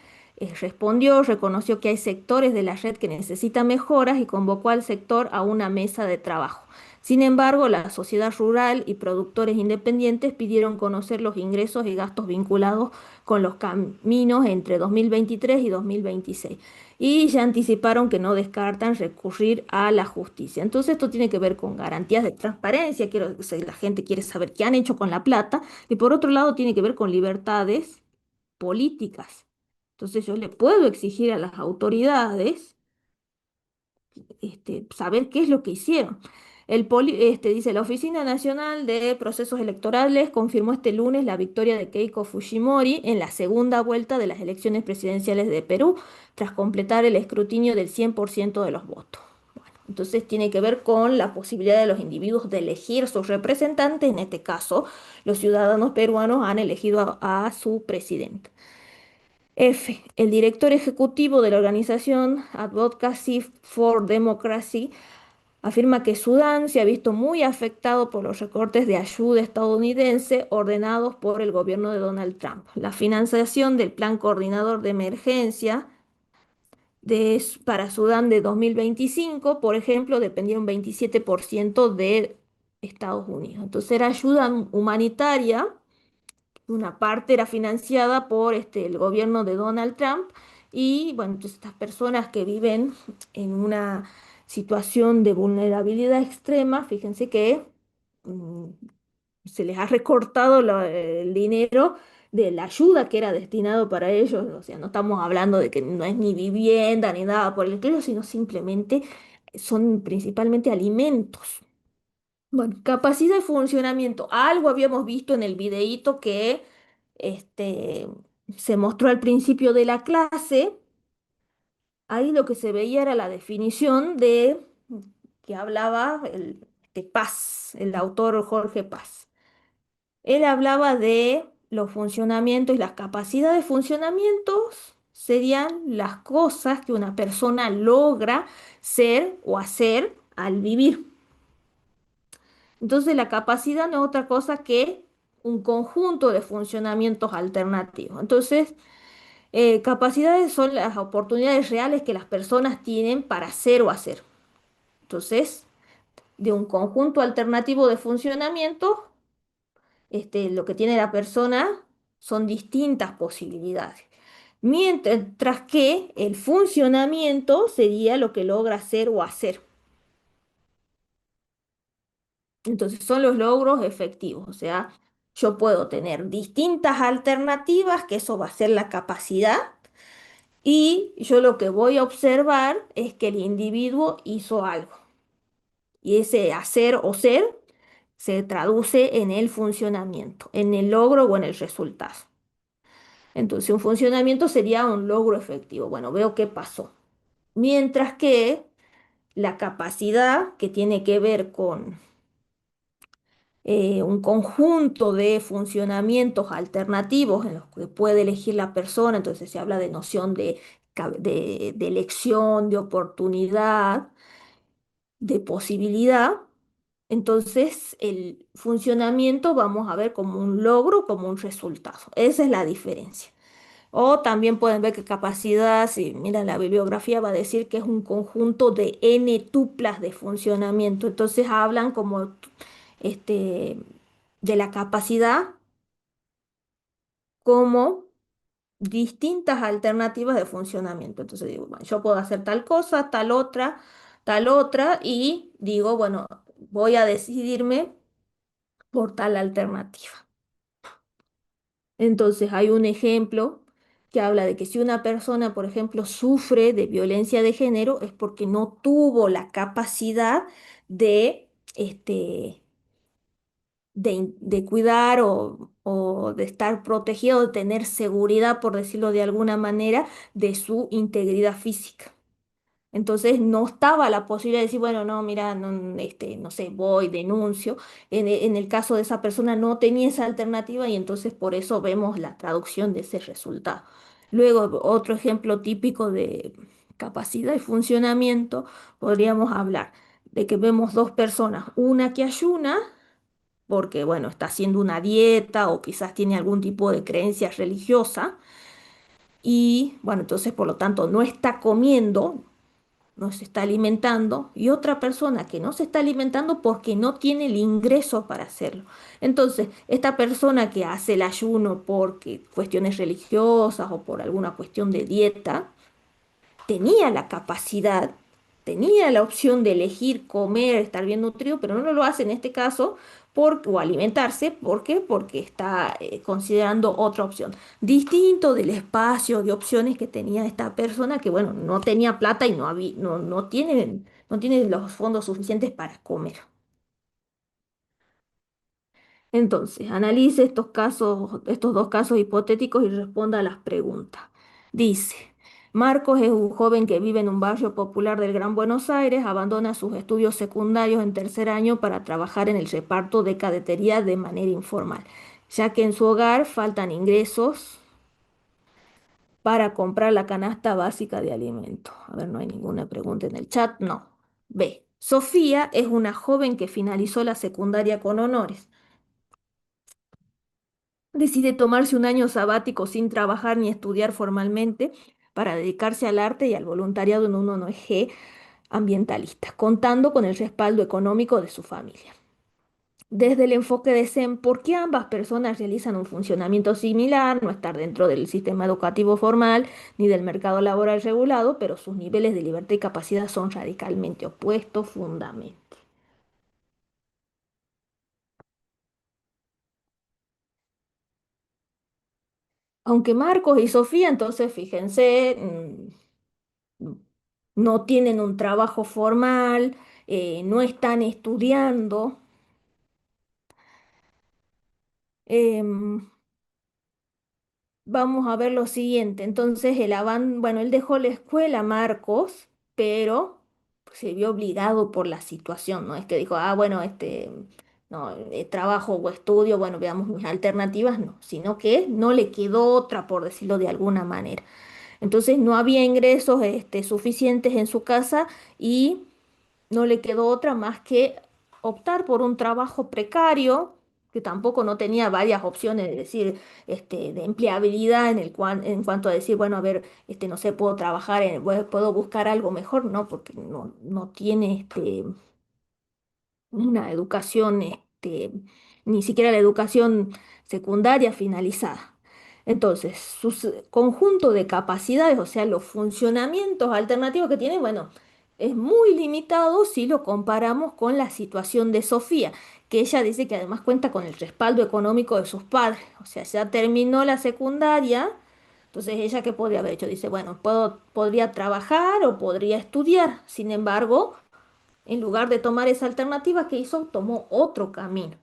respondió, reconoció que hay sectores de la red que necesitan mejoras y convocó al sector a una mesa de trabajo. Sin embargo, la sociedad rural y productores independientes pidieron conocer los ingresos y gastos vinculados con los caminos entre 2023 y 2026. Y ya anticiparon que no descartan recurrir a la justicia. Entonces esto tiene que ver con garantías de transparencia, la gente quiere saber qué han hecho con la plata, y por otro lado tiene que ver con libertades políticas. Entonces yo le puedo exigir a las autoridades saber qué es lo que hicieron. Dice, la Oficina Nacional de Procesos Electorales confirmó este lunes la victoria de Keiko Fujimori en la segunda vuelta de las elecciones presidenciales de Perú, tras completar el escrutinio del 100% de los votos. Bueno, entonces tiene que ver con la posibilidad de los individuos de elegir sus representantes. En este caso, los ciudadanos peruanos han elegido a su presidente. F. El director ejecutivo de la organización Advocacy for Democracy afirma que Sudán se ha visto muy afectado por los recortes de ayuda estadounidense ordenados por el gobierno de Donald Trump. La financiación del Plan Coordinador de Emergencia para Sudán de 2025, por ejemplo, dependía un 27% de Estados Unidos. Entonces era ayuda humanitaria. Una parte era financiada por el gobierno de Donald Trump y, bueno, entonces estas personas que viven en una situación de vulnerabilidad extrema, fíjense que mm, se les ha recortado el dinero de la ayuda que era destinado para ellos. O sea, no estamos hablando de que no es ni vivienda ni nada por el estilo, sino simplemente son principalmente alimentos. Bueno, capacidad de funcionamiento. Algo habíamos visto en el videíto que este, se mostró al principio de la clase. Ahí lo que se veía era la definición de que hablaba Paz, el autor Jorge Paz. Él hablaba de los funcionamientos y las capacidades de funcionamientos serían las cosas que una persona logra ser o hacer al vivir. Entonces la capacidad no es otra cosa que un conjunto de funcionamientos alternativos. Entonces, capacidades son las oportunidades reales que las personas tienen para hacer o hacer. Entonces, de un conjunto alternativo de funcionamientos, lo que tiene la persona son distintas posibilidades. Mientras que el funcionamiento sería lo que logra hacer o hacer. Entonces son los logros efectivos, o sea, yo puedo tener distintas alternativas, que eso va a ser la capacidad, y yo lo que voy a observar es que el individuo hizo algo. Y ese hacer o ser se traduce en el funcionamiento, en el logro o en el resultado. Entonces, un funcionamiento sería un logro efectivo. Bueno, veo qué pasó. Mientras que la capacidad, que tiene que ver con un conjunto de funcionamientos alternativos en los que puede elegir la persona, entonces se habla de noción de elección, de oportunidad, de posibilidad. Entonces, el funcionamiento vamos a ver como un logro, como un resultado. Esa es la diferencia. O también pueden ver que capacidad, si miran la bibliografía, va a decir que es un conjunto de n tuplas de funcionamiento. Entonces hablan como este, de la capacidad como distintas alternativas de funcionamiento. Entonces digo, bueno, yo puedo hacer tal cosa, tal otra, y digo, bueno, voy a decidirme por tal alternativa. Entonces hay un ejemplo que habla de que si una persona, por ejemplo, sufre de violencia de género es porque no tuvo la capacidad de, este, de cuidar o de estar protegido, de tener seguridad, por decirlo de alguna manera, de su integridad física. Entonces no estaba la posibilidad de decir, bueno, no, mira, no, no sé, voy, denuncio. En el caso de esa persona no tenía esa alternativa y entonces por eso vemos la traducción de ese resultado. Luego, otro ejemplo típico de capacidad y funcionamiento, podríamos hablar de que vemos dos personas, una que ayuna, porque, bueno, está haciendo una dieta o quizás tiene algún tipo de creencia religiosa y, bueno, entonces por lo tanto no está comiendo, no se está alimentando, y otra persona que no se está alimentando porque no tiene el ingreso para hacerlo. Entonces, esta persona que hace el ayuno por cuestiones religiosas o por alguna cuestión de dieta, tenía la capacidad, tenía la opción de elegir comer, estar bien nutrido, pero no lo hace en este caso o alimentarse. ¿Por qué? Porque está considerando otra opción, distinto del espacio de opciones que tenía esta persona que, bueno, no tenía plata y no tiene los fondos suficientes para comer. Entonces, analice estos casos, estos dos casos hipotéticos y responda a las preguntas. Dice, Marcos es un joven que vive en un barrio popular del Gran Buenos Aires, abandona sus estudios secundarios en tercer año para trabajar en el reparto de cadetería de manera informal, ya que en su hogar faltan ingresos para comprar la canasta básica de alimentos. A ver, no hay ninguna pregunta en el chat, no. B. Sofía es una joven que finalizó la secundaria con honores. Decide tomarse un año sabático sin trabajar ni estudiar formalmente para dedicarse al arte y al voluntariado en una ONG ambientalista, contando con el respaldo económico de su familia. Desde el enfoque de SEM, ¿por qué ambas personas realizan un funcionamiento similar? No estar dentro del sistema educativo formal ni del mercado laboral regulado, pero sus niveles de libertad y capacidad son radicalmente opuestos, fundamentos. Aunque Marcos y Sofía, entonces fíjense, no tienen un trabajo formal, no están estudiando. Em, Vamos a ver lo siguiente. Entonces, bueno, él dejó la escuela, Marcos, pero se vio obligado por la situación, ¿no? Es que dijo, ah, bueno, no, trabajo o estudio, bueno, veamos mis alternativas, no, sino que no le quedó otra, por decirlo de alguna manera. Entonces, no había ingresos, suficientes en su casa y no le quedó otra más que optar por un trabajo precario, que tampoco no tenía varias opciones de decir, de empleabilidad en cuanto a decir, bueno, a ver, no sé, puedo trabajar puedo buscar algo mejor, no, porque no tiene una educación, ni siquiera la educación secundaria finalizada. Entonces, conjunto de capacidades, o sea, los funcionamientos alternativos que tiene, bueno, es muy limitado si lo comparamos con la situación de Sofía, que ella dice que además cuenta con el respaldo económico de sus padres, o sea, ya terminó la secundaria, entonces ella qué podría haber hecho, dice, bueno, podría trabajar o podría estudiar, sin embargo, en lugar de tomar esa alternativa que hizo, tomó otro camino.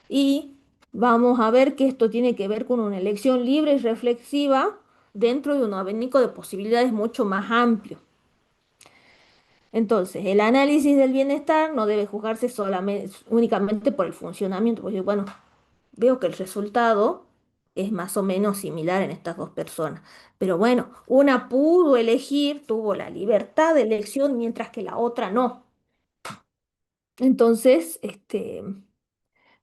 Y vamos a ver que esto tiene que ver con una elección libre y reflexiva dentro de un abanico de posibilidades mucho más amplio. Entonces, el análisis del bienestar no debe juzgarse únicamente por el funcionamiento, porque bueno, veo que el resultado es más o menos similar en estas dos personas. Pero bueno, una pudo elegir, tuvo la libertad de elección, mientras que la otra no. Entonces,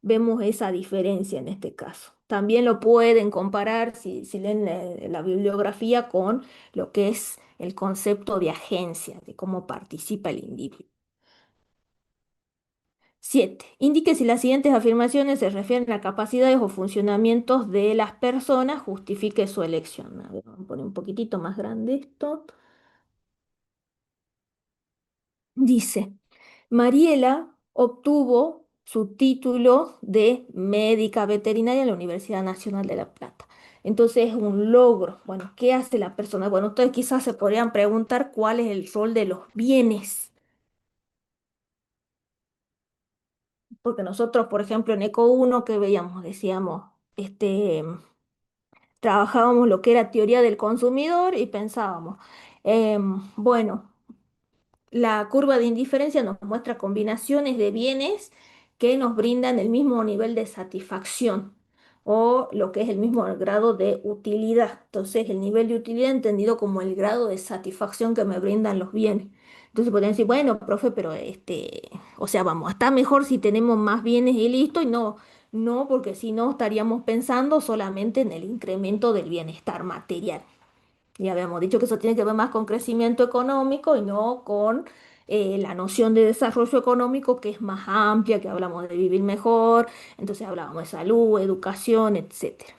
vemos esa diferencia en este caso. También lo pueden comparar, si leen la bibliografía, con lo que es el concepto de agencia, de cómo participa el individuo. 7. Indique si las siguientes afirmaciones se refieren a capacidades o funcionamientos de las personas, justifique su elección. A ver, vamos a poner un poquitito más grande esto. Dice, Mariela obtuvo su título de médica veterinaria en la Universidad Nacional de La Plata. Entonces es un logro. Bueno, ¿qué hace la persona? Bueno, ustedes quizás se podrían preguntar cuál es el rol de los bienes. Porque nosotros, por ejemplo, en Eco 1 que veíamos, decíamos, trabajábamos lo que era teoría del consumidor y pensábamos, bueno, la curva de indiferencia nos muestra combinaciones de bienes que nos brindan el mismo nivel de satisfacción o lo que es el mismo grado de utilidad. Entonces, el nivel de utilidad entendido como el grado de satisfacción que me brindan los bienes. Entonces podrían decir, bueno, profe, pero o sea, vamos, está mejor si tenemos más bienes y listo, y no, porque si no estaríamos pensando solamente en el incremento del bienestar material. Ya habíamos dicho que eso tiene que ver más con crecimiento económico y no con la noción de desarrollo económico, que es más amplia, que hablamos de vivir mejor, entonces hablábamos de salud, educación, etcétera.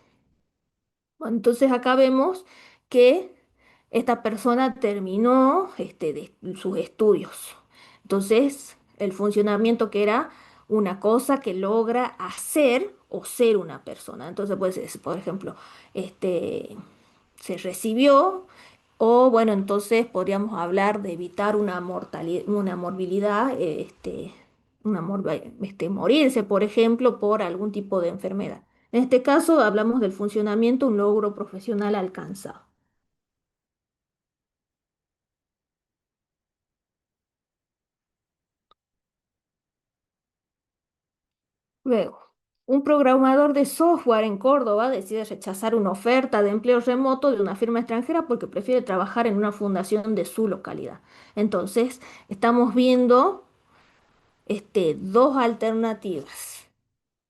Bueno, entonces acá vemos que esta persona terminó de sus estudios. Entonces, el funcionamiento que era una cosa que logra hacer o ser una persona. Entonces, pues, por ejemplo, se recibió, o bueno, entonces podríamos hablar de evitar una una morbilidad, morirse, por ejemplo, por algún tipo de enfermedad. En este caso hablamos del funcionamiento, un logro profesional alcanzado. Luego, un programador de software en Córdoba decide rechazar una oferta de empleo remoto de una firma extranjera porque prefiere trabajar en una fundación de su localidad. Entonces, estamos viendo dos alternativas.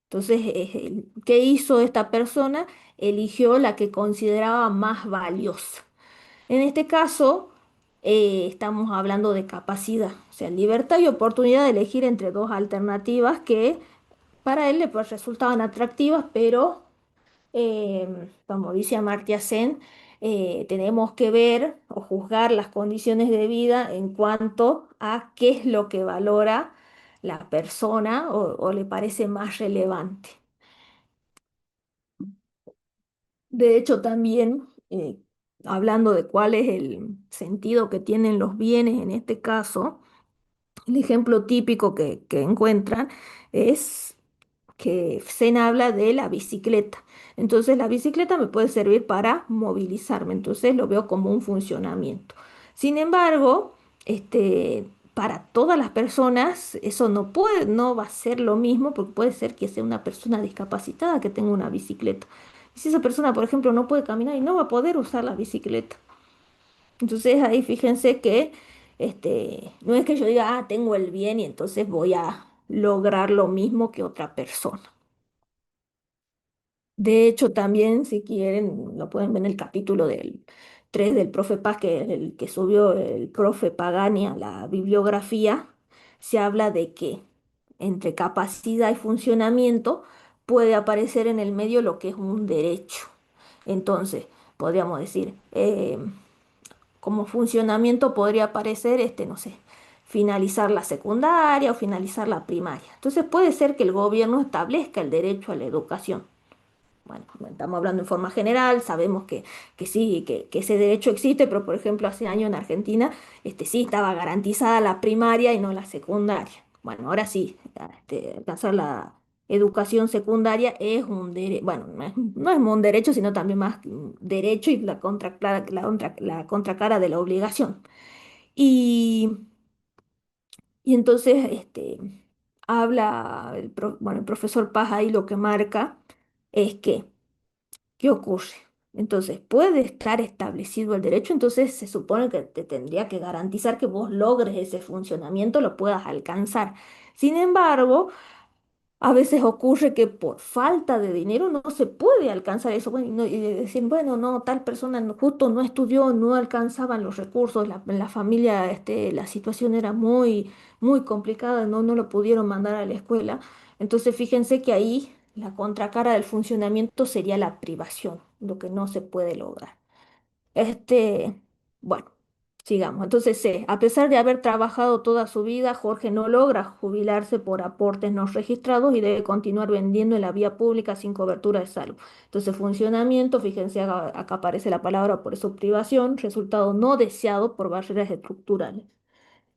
Entonces, ¿qué hizo esta persona? Eligió la que consideraba más valiosa. En este caso, estamos hablando de capacidad, o sea, libertad y oportunidad de elegir entre dos alternativas que para él le pues, resultaban atractivas, pero como dice Amartya Sen, tenemos que ver o juzgar las condiciones de vida en cuanto a qué es lo que valora la persona o le parece más relevante. De hecho, también, hablando de cuál es el sentido que tienen los bienes en este caso, el ejemplo típico que encuentran es que Zen habla de la bicicleta. Entonces, la bicicleta me puede servir para movilizarme, entonces lo veo como un funcionamiento. Sin embargo, para todas las personas eso no va a ser lo mismo, porque puede ser que sea una persona discapacitada que tenga una bicicleta. Y si esa persona, por ejemplo, no puede caminar y no va a poder usar la bicicleta. Entonces ahí fíjense que no es que yo diga, tengo el bien y entonces voy a lograr lo mismo que otra persona. De hecho, también, si quieren, lo pueden ver en el capítulo del 3 del profe Paz, que es el que subió el profe Pagani a la bibliografía, se habla de que entre capacidad y funcionamiento puede aparecer en el medio lo que es un derecho. Entonces, podríamos decir, como funcionamiento podría aparecer, no sé, finalizar la secundaria o finalizar la primaria. Entonces, puede ser que el gobierno establezca el derecho a la educación. Bueno, estamos hablando en forma general, sabemos que sí, que ese derecho existe, pero por ejemplo hace años en Argentina sí estaba garantizada la primaria y no la secundaria. Bueno, ahora sí, alcanzar la educación secundaria es un derecho, bueno, no es un derecho, sino también más un derecho y la contracara de la obligación. Y, y entonces habla bueno, el profesor Paz ahí lo que marca es que ¿qué ocurre? Entonces, puede estar establecido el derecho, entonces se supone que te tendría que garantizar que vos logres ese funcionamiento, lo puedas alcanzar. Sin embargo, a veces ocurre que por falta de dinero no se puede alcanzar eso. Bueno, y decir, bueno, no, tal persona justo no estudió, no alcanzaban los recursos, la familia, la situación era muy, muy complicada, no lo pudieron mandar a la escuela. Entonces, fíjense que ahí la contracara del funcionamiento sería la privación, lo que no se puede lograr. Este, bueno, sigamos. Entonces, a pesar de haber trabajado toda su vida, Jorge no logra jubilarse por aportes no registrados y debe continuar vendiendo en la vía pública sin cobertura de salud. Entonces, funcionamiento, fíjense, acá aparece la palabra, por eso privación, resultado no deseado por barreras estructurales.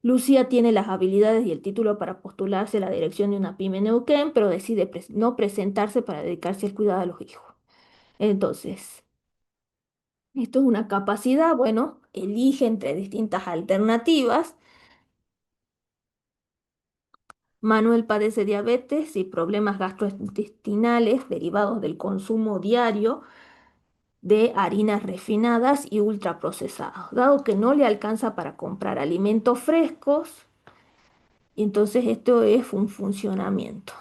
Lucía tiene las habilidades y el título para postularse a la dirección de una pyme en Neuquén, pero decide no presentarse para dedicarse al cuidado de los hijos. Entonces, esto es una capacidad, bueno, elige entre distintas alternativas. Manuel padece diabetes y problemas gastrointestinales derivados del consumo diario de harinas refinadas y ultraprocesados, dado que no le alcanza para comprar alimentos frescos, y entonces esto es un funcionamiento.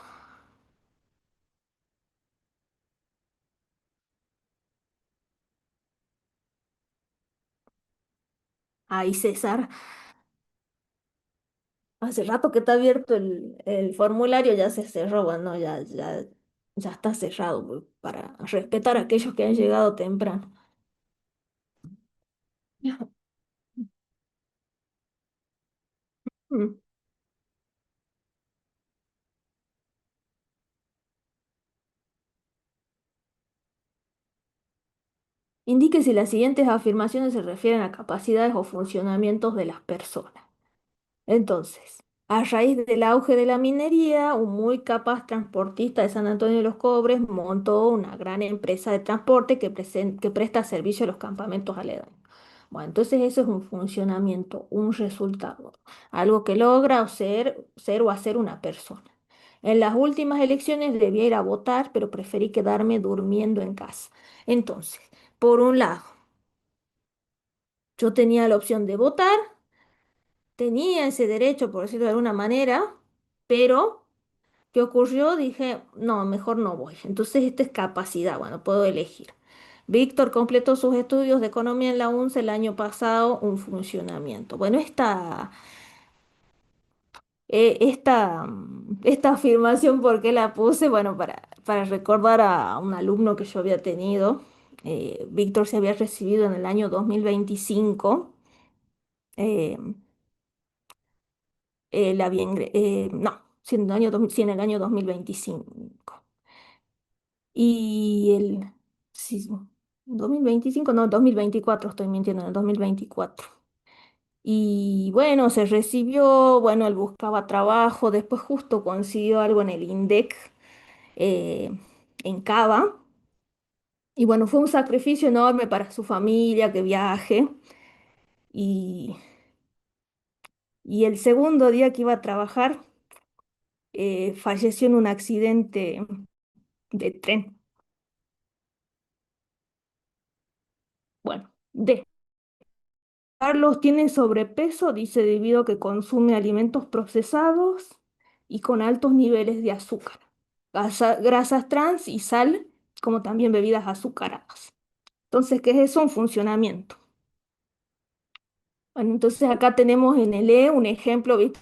Ahí César, hace rato que está abierto el formulario, ya se cerró, bueno, ya está cerrado pues, para respetar a aquellos que han llegado temprano. Mm. Indique si las siguientes afirmaciones se refieren a capacidades o funcionamientos de las personas. Entonces, a raíz del auge de la minería, un muy capaz transportista de San Antonio de los Cobres montó una gran empresa de transporte que presta servicio a los campamentos aledaños. Bueno, entonces eso es un funcionamiento, un resultado, algo que logra ser o hacer una persona. En las últimas elecciones debía ir a votar, pero preferí quedarme durmiendo en casa. Entonces, por un lado, yo tenía la opción de votar, tenía ese derecho, por decirlo de alguna manera, pero ¿qué ocurrió? Dije, no, mejor no voy. Entonces, esta es capacidad, bueno, puedo elegir. Víctor completó sus estudios de economía en la UNCE el año pasado, un funcionamiento. Bueno, esta afirmación, ¿por qué la puse? Bueno, para recordar a un alumno que yo había tenido. Víctor se había recibido en el año 2025. eh, no, sí, en el año 2000, sí, en el año 2025. Y el, sí, 2025, no, 2024, estoy mintiendo, en el 2024. Y bueno, se recibió, bueno, él buscaba trabajo, después justo consiguió algo en el INDEC, eh, en Cava. Y bueno, fue un sacrificio enorme para su familia que viaje. Y, y el segundo día que iba a trabajar, falleció en un accidente de tren. Bueno, Carlos tiene sobrepeso, dice, debido a que consume alimentos procesados y con altos niveles de azúcar, grasas trans y sal, como también bebidas azucaradas. Entonces, ¿qué es eso? Un funcionamiento. Bueno, entonces acá tenemos en el E un ejemplo, ¿viste?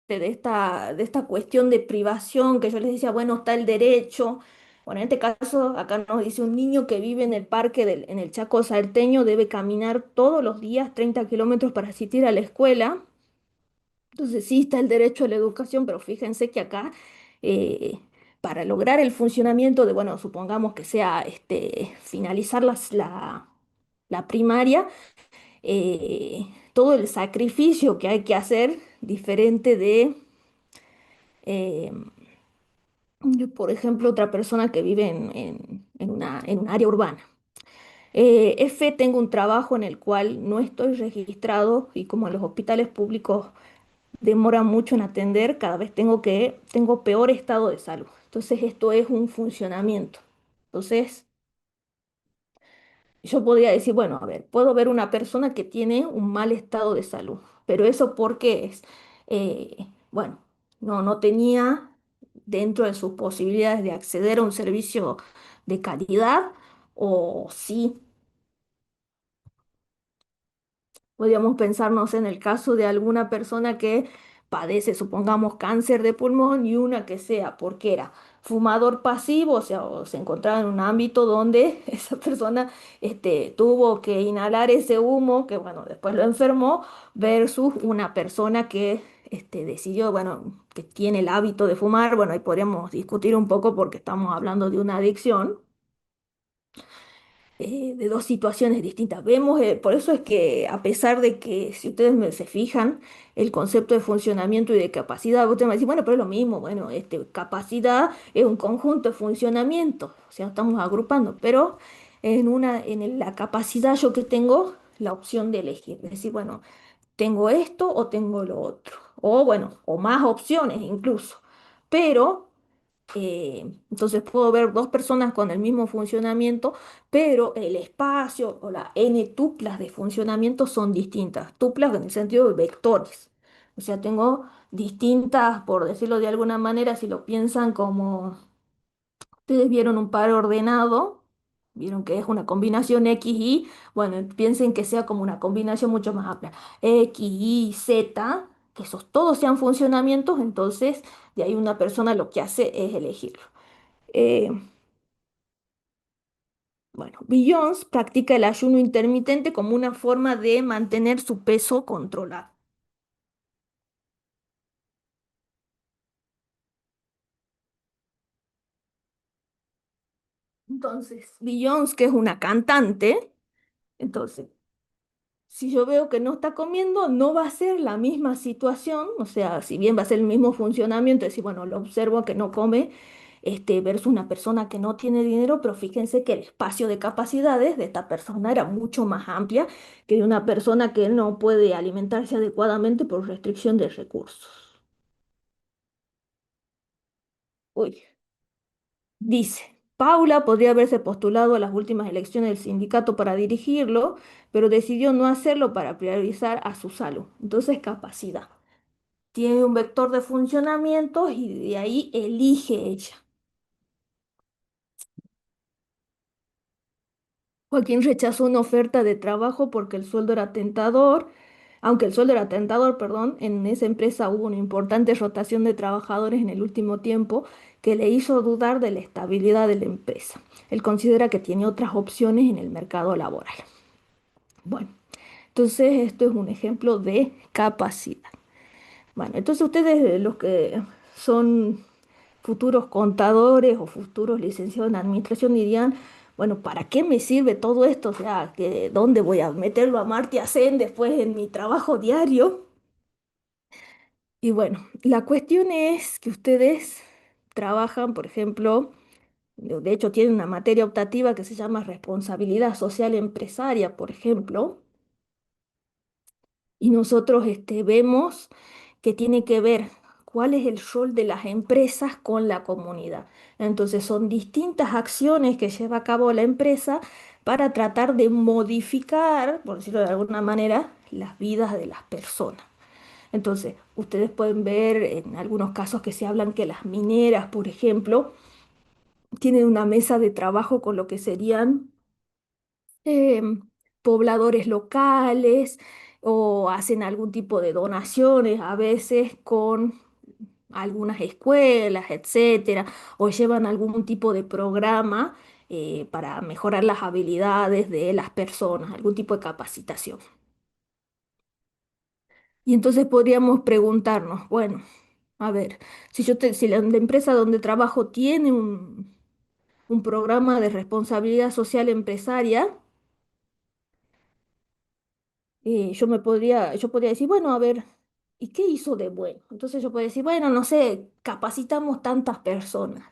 De esta cuestión de privación que yo les decía, bueno, está el derecho. Bueno, en este caso, acá nos dice un niño que vive en el parque en el Chaco salteño debe caminar todos los días 30 kilómetros para asistir a la escuela. Entonces sí está el derecho a la educación, pero fíjense que acá, eh, para lograr el funcionamiento de, bueno, supongamos que sea finalizar la primaria, todo el sacrificio que hay que hacer, diferente eh, por ejemplo, otra persona que vive en un área urbana. F, tengo un trabajo en el cual no estoy registrado y como en los hospitales públicos demora mucho en atender, cada vez tengo peor estado de salud. Entonces, esto es un funcionamiento. Entonces, yo podría decir, bueno, a ver, puedo ver una persona que tiene un mal estado de salud, pero eso ¿por qué es? Bueno, no tenía dentro de sus posibilidades de acceder a un servicio de calidad, o sí. Podríamos pensarnos en el caso de alguna persona que padece, supongamos, cáncer de pulmón y una que sea porque era fumador pasivo, o sea, o se encontraba en un ámbito donde esa persona tuvo que inhalar ese humo, que bueno, después lo enfermó, versus una persona que decidió, bueno, que tiene el hábito de fumar. Bueno, ahí podríamos discutir un poco porque estamos hablando de una adicción, de dos situaciones distintas. Vemos, por eso es que a pesar de que, si ustedes se fijan, el concepto de funcionamiento y de capacidad, ustedes me dicen, bueno, pero es lo mismo, bueno, capacidad es un conjunto de funcionamiento, o sea, estamos agrupando, pero en la capacidad yo que tengo la opción de elegir, es decir, bueno, tengo esto o tengo lo otro, o bueno, o más opciones incluso, pero entonces puedo ver dos personas con el mismo funcionamiento, pero el espacio o la n tuplas de funcionamiento son distintas. Tuplas en el sentido de vectores. O sea, tengo distintas, por decirlo de alguna manera, si lo piensan como ustedes vieron un par ordenado, vieron que es una combinación X, Y, bueno, piensen que sea como una combinación mucho más amplia. X, Y, Z, que esos todos sean funcionamientos, entonces de ahí una persona lo que hace es elegirlo. Eh, bueno, Beyoncé practica el ayuno intermitente como una forma de mantener su peso controlado. Entonces, Beyoncé, que es una cantante, entonces, si yo veo que no está comiendo, no va a ser la misma situación, o sea, si bien va a ser el mismo funcionamiento, es decir, bueno, lo observo que no come, versus una persona que no tiene dinero, pero fíjense que el espacio de capacidades de esta persona era mucho más amplia que de una persona que no puede alimentarse adecuadamente por restricción de recursos. Uy, dice, Paula podría haberse postulado a las últimas elecciones del sindicato para dirigirlo, pero decidió no hacerlo para priorizar a su salud. Entonces, capacidad. Tiene un vector de funcionamiento y de ahí elige ella. Joaquín rechazó una oferta de trabajo porque el sueldo era tentador. Aunque el sueldo era tentador, perdón, en esa empresa hubo una importante rotación de trabajadores en el último tiempo que le hizo dudar de la estabilidad de la empresa. Él considera que tiene otras opciones en el mercado laboral. Bueno, entonces esto es un ejemplo de capacidad. Bueno, entonces ustedes, los que son futuros contadores o futuros licenciados en administración, dirían, bueno, ¿para qué me sirve todo esto? O sea, ¿dónde voy a meterlo a Amartya Sen después en mi trabajo diario? Y bueno, la cuestión es que ustedes trabajan, por ejemplo, de hecho tienen una materia optativa que se llama responsabilidad social empresaria, por ejemplo, y nosotros vemos que tiene que ver cuál es el rol de las empresas con la comunidad. Entonces son distintas acciones que lleva a cabo la empresa para tratar de modificar, por decirlo de alguna manera, las vidas de las personas. Entonces, ustedes pueden ver en algunos casos que se hablan que las mineras, por ejemplo, tienen una mesa de trabajo con lo que serían em, pobladores locales o hacen algún tipo de donaciones a veces con algunas escuelas, etcétera, o llevan algún tipo de programa para mejorar las habilidades de las personas, algún tipo de capacitación. Y entonces podríamos preguntarnos, bueno, a ver, si la empresa donde trabajo tiene un programa de responsabilidad social empresaria, yo podría decir, bueno, a ver, ¿y qué hizo de bueno? Entonces yo podría decir, bueno, no sé, capacitamos tantas personas,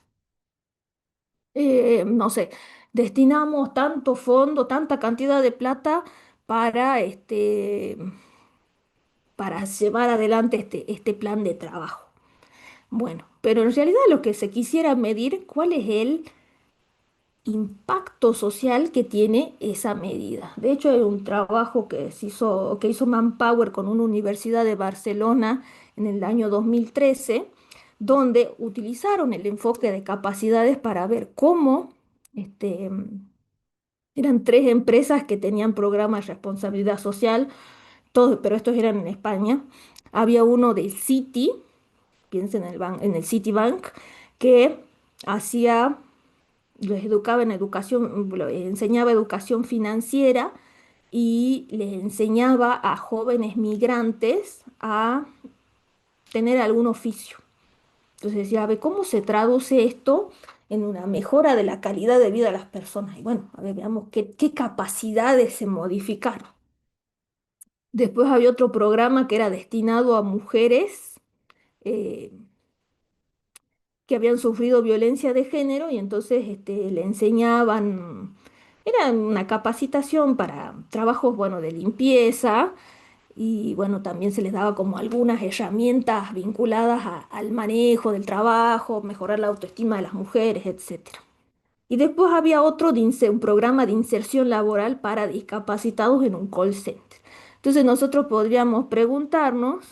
no sé, destinamos tanto fondo, tanta cantidad de plata para, para llevar adelante este plan de trabajo. Bueno, pero en realidad lo que se quisiera medir, ¿cuál es el impacto social que tiene esa medida? De hecho, hay un trabajo que hizo Manpower con una universidad de Barcelona en el año 2013, donde utilizaron el enfoque de capacidades para ver cómo eran tres empresas que tenían programas de responsabilidad social, todos, pero estos eran en España. Había uno del Citi, piensen en el Citibank, que hacía les educaba en educación, enseñaba educación financiera y les enseñaba a jóvenes migrantes a tener algún oficio. Entonces decía, a ver, ¿cómo se traduce esto en una mejora de la calidad de vida de las personas? Y bueno, a ver, veamos qué capacidades se modificaron. Después había otro programa que era destinado a mujeres eh, que habían sufrido violencia de género y entonces le enseñaban, era una capacitación para trabajos, bueno, de limpieza y bueno, también se les daba como algunas herramientas vinculadas al manejo del trabajo, mejorar la autoestima de las mujeres, etcétera. Y después había otro, un programa de inserción laboral para discapacitados en un call center. Entonces nosotros podríamos preguntarnos,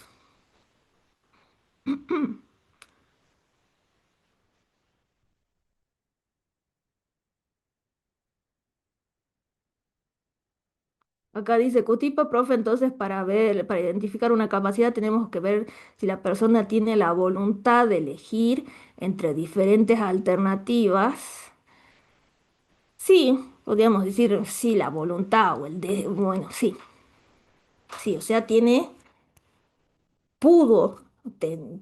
acá dice Cutipa, profe, entonces para ver, para identificar una capacidad tenemos que ver si la persona tiene la voluntad de elegir entre diferentes alternativas. Sí, podríamos decir sí, la voluntad o bueno, sí, sí, o sea, pudo,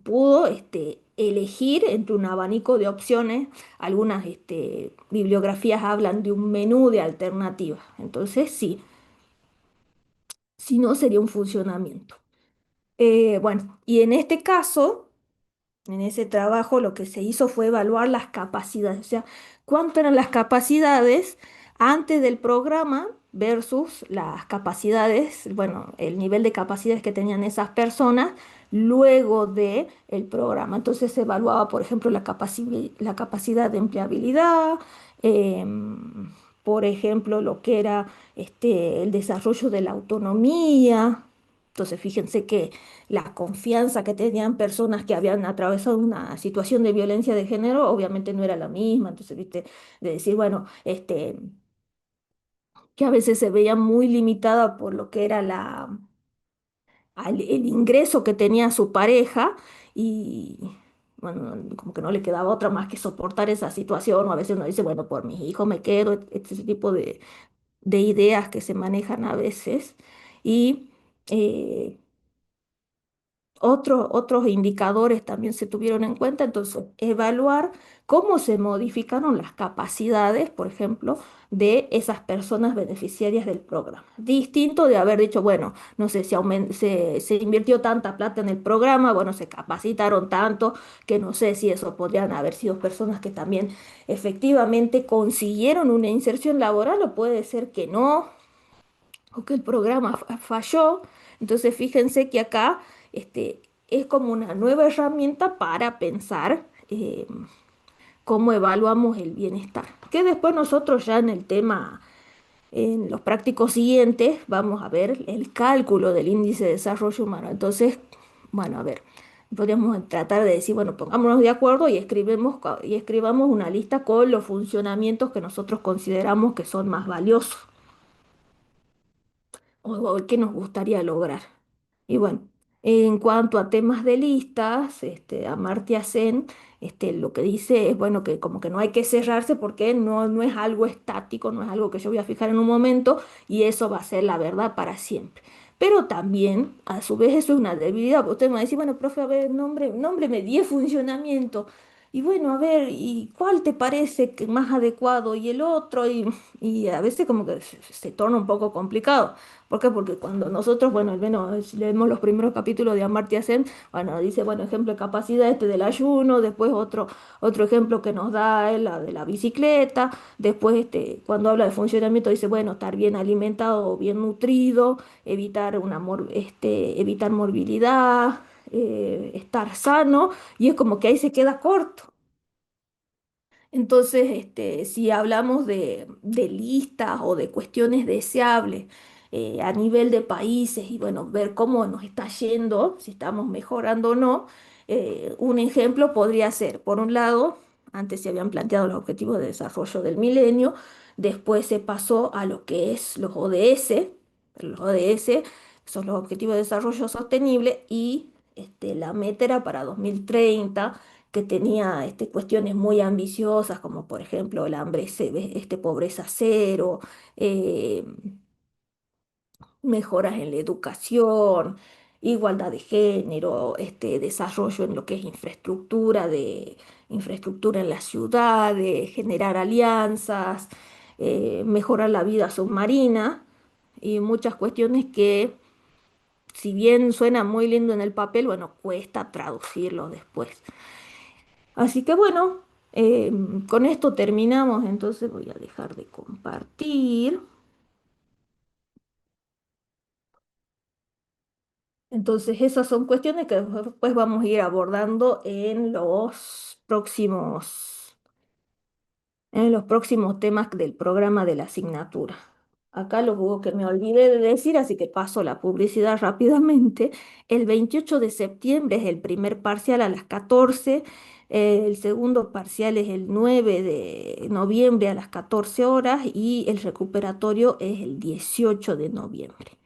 pudo elegir entre un abanico de opciones. Algunas bibliografías hablan de un menú de alternativas. Entonces, sí, si no sería un funcionamiento. Bueno, y en este caso, en ese trabajo, lo que se hizo fue evaluar las capacidades, o sea, cuánto eran las capacidades antes del programa versus las capacidades, bueno, el nivel de capacidades que tenían esas personas luego de el programa. Entonces se evaluaba, por ejemplo, la capacidad de empleabilidad, por ejemplo, lo que era el desarrollo de la autonomía. Entonces, fíjense que la confianza que tenían personas que habían atravesado una situación de violencia de género, obviamente no era la misma. Entonces, viste, de decir, bueno, que a veces se veía muy limitada por lo que era el ingreso que tenía su pareja y, bueno, como que no le quedaba otra más que soportar esa situación, o a veces uno dice, bueno, por mis hijos me quedo, ese tipo de ideas que se manejan a veces. Y eh, otros indicadores también se tuvieron en cuenta, entonces evaluar cómo se modificaron las capacidades, por ejemplo, de esas personas beneficiarias del programa. Distinto de haber dicho, bueno, no sé si se invirtió tanta plata en el programa, bueno, se capacitaron tanto, que no sé si eso podrían haber sido personas que también efectivamente consiguieron una inserción laboral o puede ser que no, o que el programa falló. Entonces, fíjense que acá es como una nueva herramienta para pensar cómo evaluamos el bienestar. Que después nosotros ya en el tema, en los prácticos siguientes, vamos a ver el cálculo del índice de desarrollo humano. Entonces, Bueno, a ver, podríamos tratar de decir, bueno, pongámonos de acuerdo y escribamos una lista con los funcionamientos que nosotros consideramos que son más valiosos o que nos gustaría lograr. Y bueno, en cuanto a temas de listas, Amartya Sen, lo que dice es, bueno, que como que no hay que cerrarse porque no es algo estático, no es algo que yo voy a fijar en un momento y eso va a ser la verdad para siempre. Pero también, a su vez, eso es una debilidad. Porque usted me va a decir, bueno, profe, a ver, nómbreme 10 funcionamientos. Y bueno, a ver, ¿y cuál te parece que más adecuado? Y el otro, y a veces como que se torna un poco complicado. ¿Por qué? Porque cuando nosotros, bueno, al menos si leemos los primeros capítulos de Amartya Sen, bueno, dice, bueno, ejemplo de capacidad del ayuno, después otro ejemplo que nos da es la de la bicicleta, después cuando habla de funcionamiento dice, bueno, estar bien alimentado o bien nutrido, evitar morbilidad, estar sano, y es como que ahí se queda corto. Entonces, si hablamos de listas o de cuestiones deseables a nivel de países y bueno, ver cómo nos está yendo, si estamos mejorando o no, un ejemplo podría ser, por un lado, antes se habían planteado los objetivos de desarrollo del milenio, después se pasó a lo que es los ODS son los objetivos de desarrollo sostenible y la meta era para 2030 que tenía cuestiones muy ambiciosas, como por ejemplo el hambre, pobreza cero, eh, mejoras en la educación, igualdad de género, desarrollo en lo que es infraestructura en las ciudades, generar alianzas, mejorar la vida submarina y muchas cuestiones que, si bien suena muy lindo en el papel, bueno, cuesta traducirlo después. Así que bueno, eh, con esto terminamos, entonces voy a dejar de compartir. Entonces esas son cuestiones que después vamos a ir abordando en los próximos temas del programa de la asignatura. Acá lo hubo que me olvidé de decir, así que paso la publicidad rápidamente. El 28 de septiembre es el primer parcial a las 14. El segundo parcial es el 9 de noviembre a las 14 horas y el recuperatorio es el 18 de noviembre.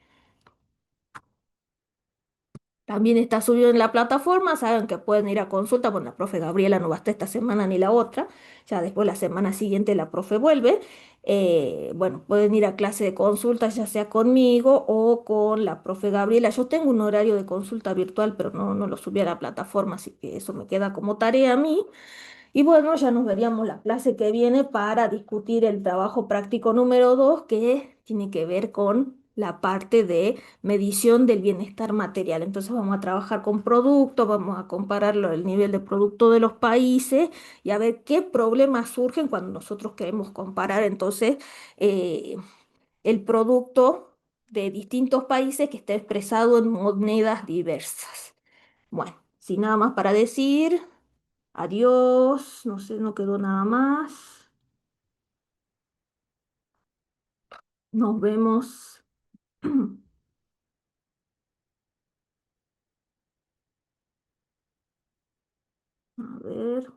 También está subido en la plataforma, saben que pueden ir a consulta, bueno, la profe Gabriela no va a estar esta semana ni la otra, ya después la semana siguiente la profe vuelve. Bueno, pueden ir a clase de consulta, ya sea conmigo o con la profe Gabriela. Yo tengo un horario de consulta virtual, pero no lo subí a la plataforma, así que eso me queda como tarea a mí. Y bueno, ya nos veríamos la clase que viene para discutir el trabajo práctico número 2 que tiene que ver con la parte de medición del bienestar material. Entonces vamos a trabajar con productos, vamos a compararlo, el nivel de producto de los países y a ver qué problemas surgen cuando nosotros queremos comparar entonces eh, el producto de distintos países que esté expresado en monedas diversas. Bueno, sin nada más para decir. Adiós, no sé, no quedó nada más. Nos vemos. A ver.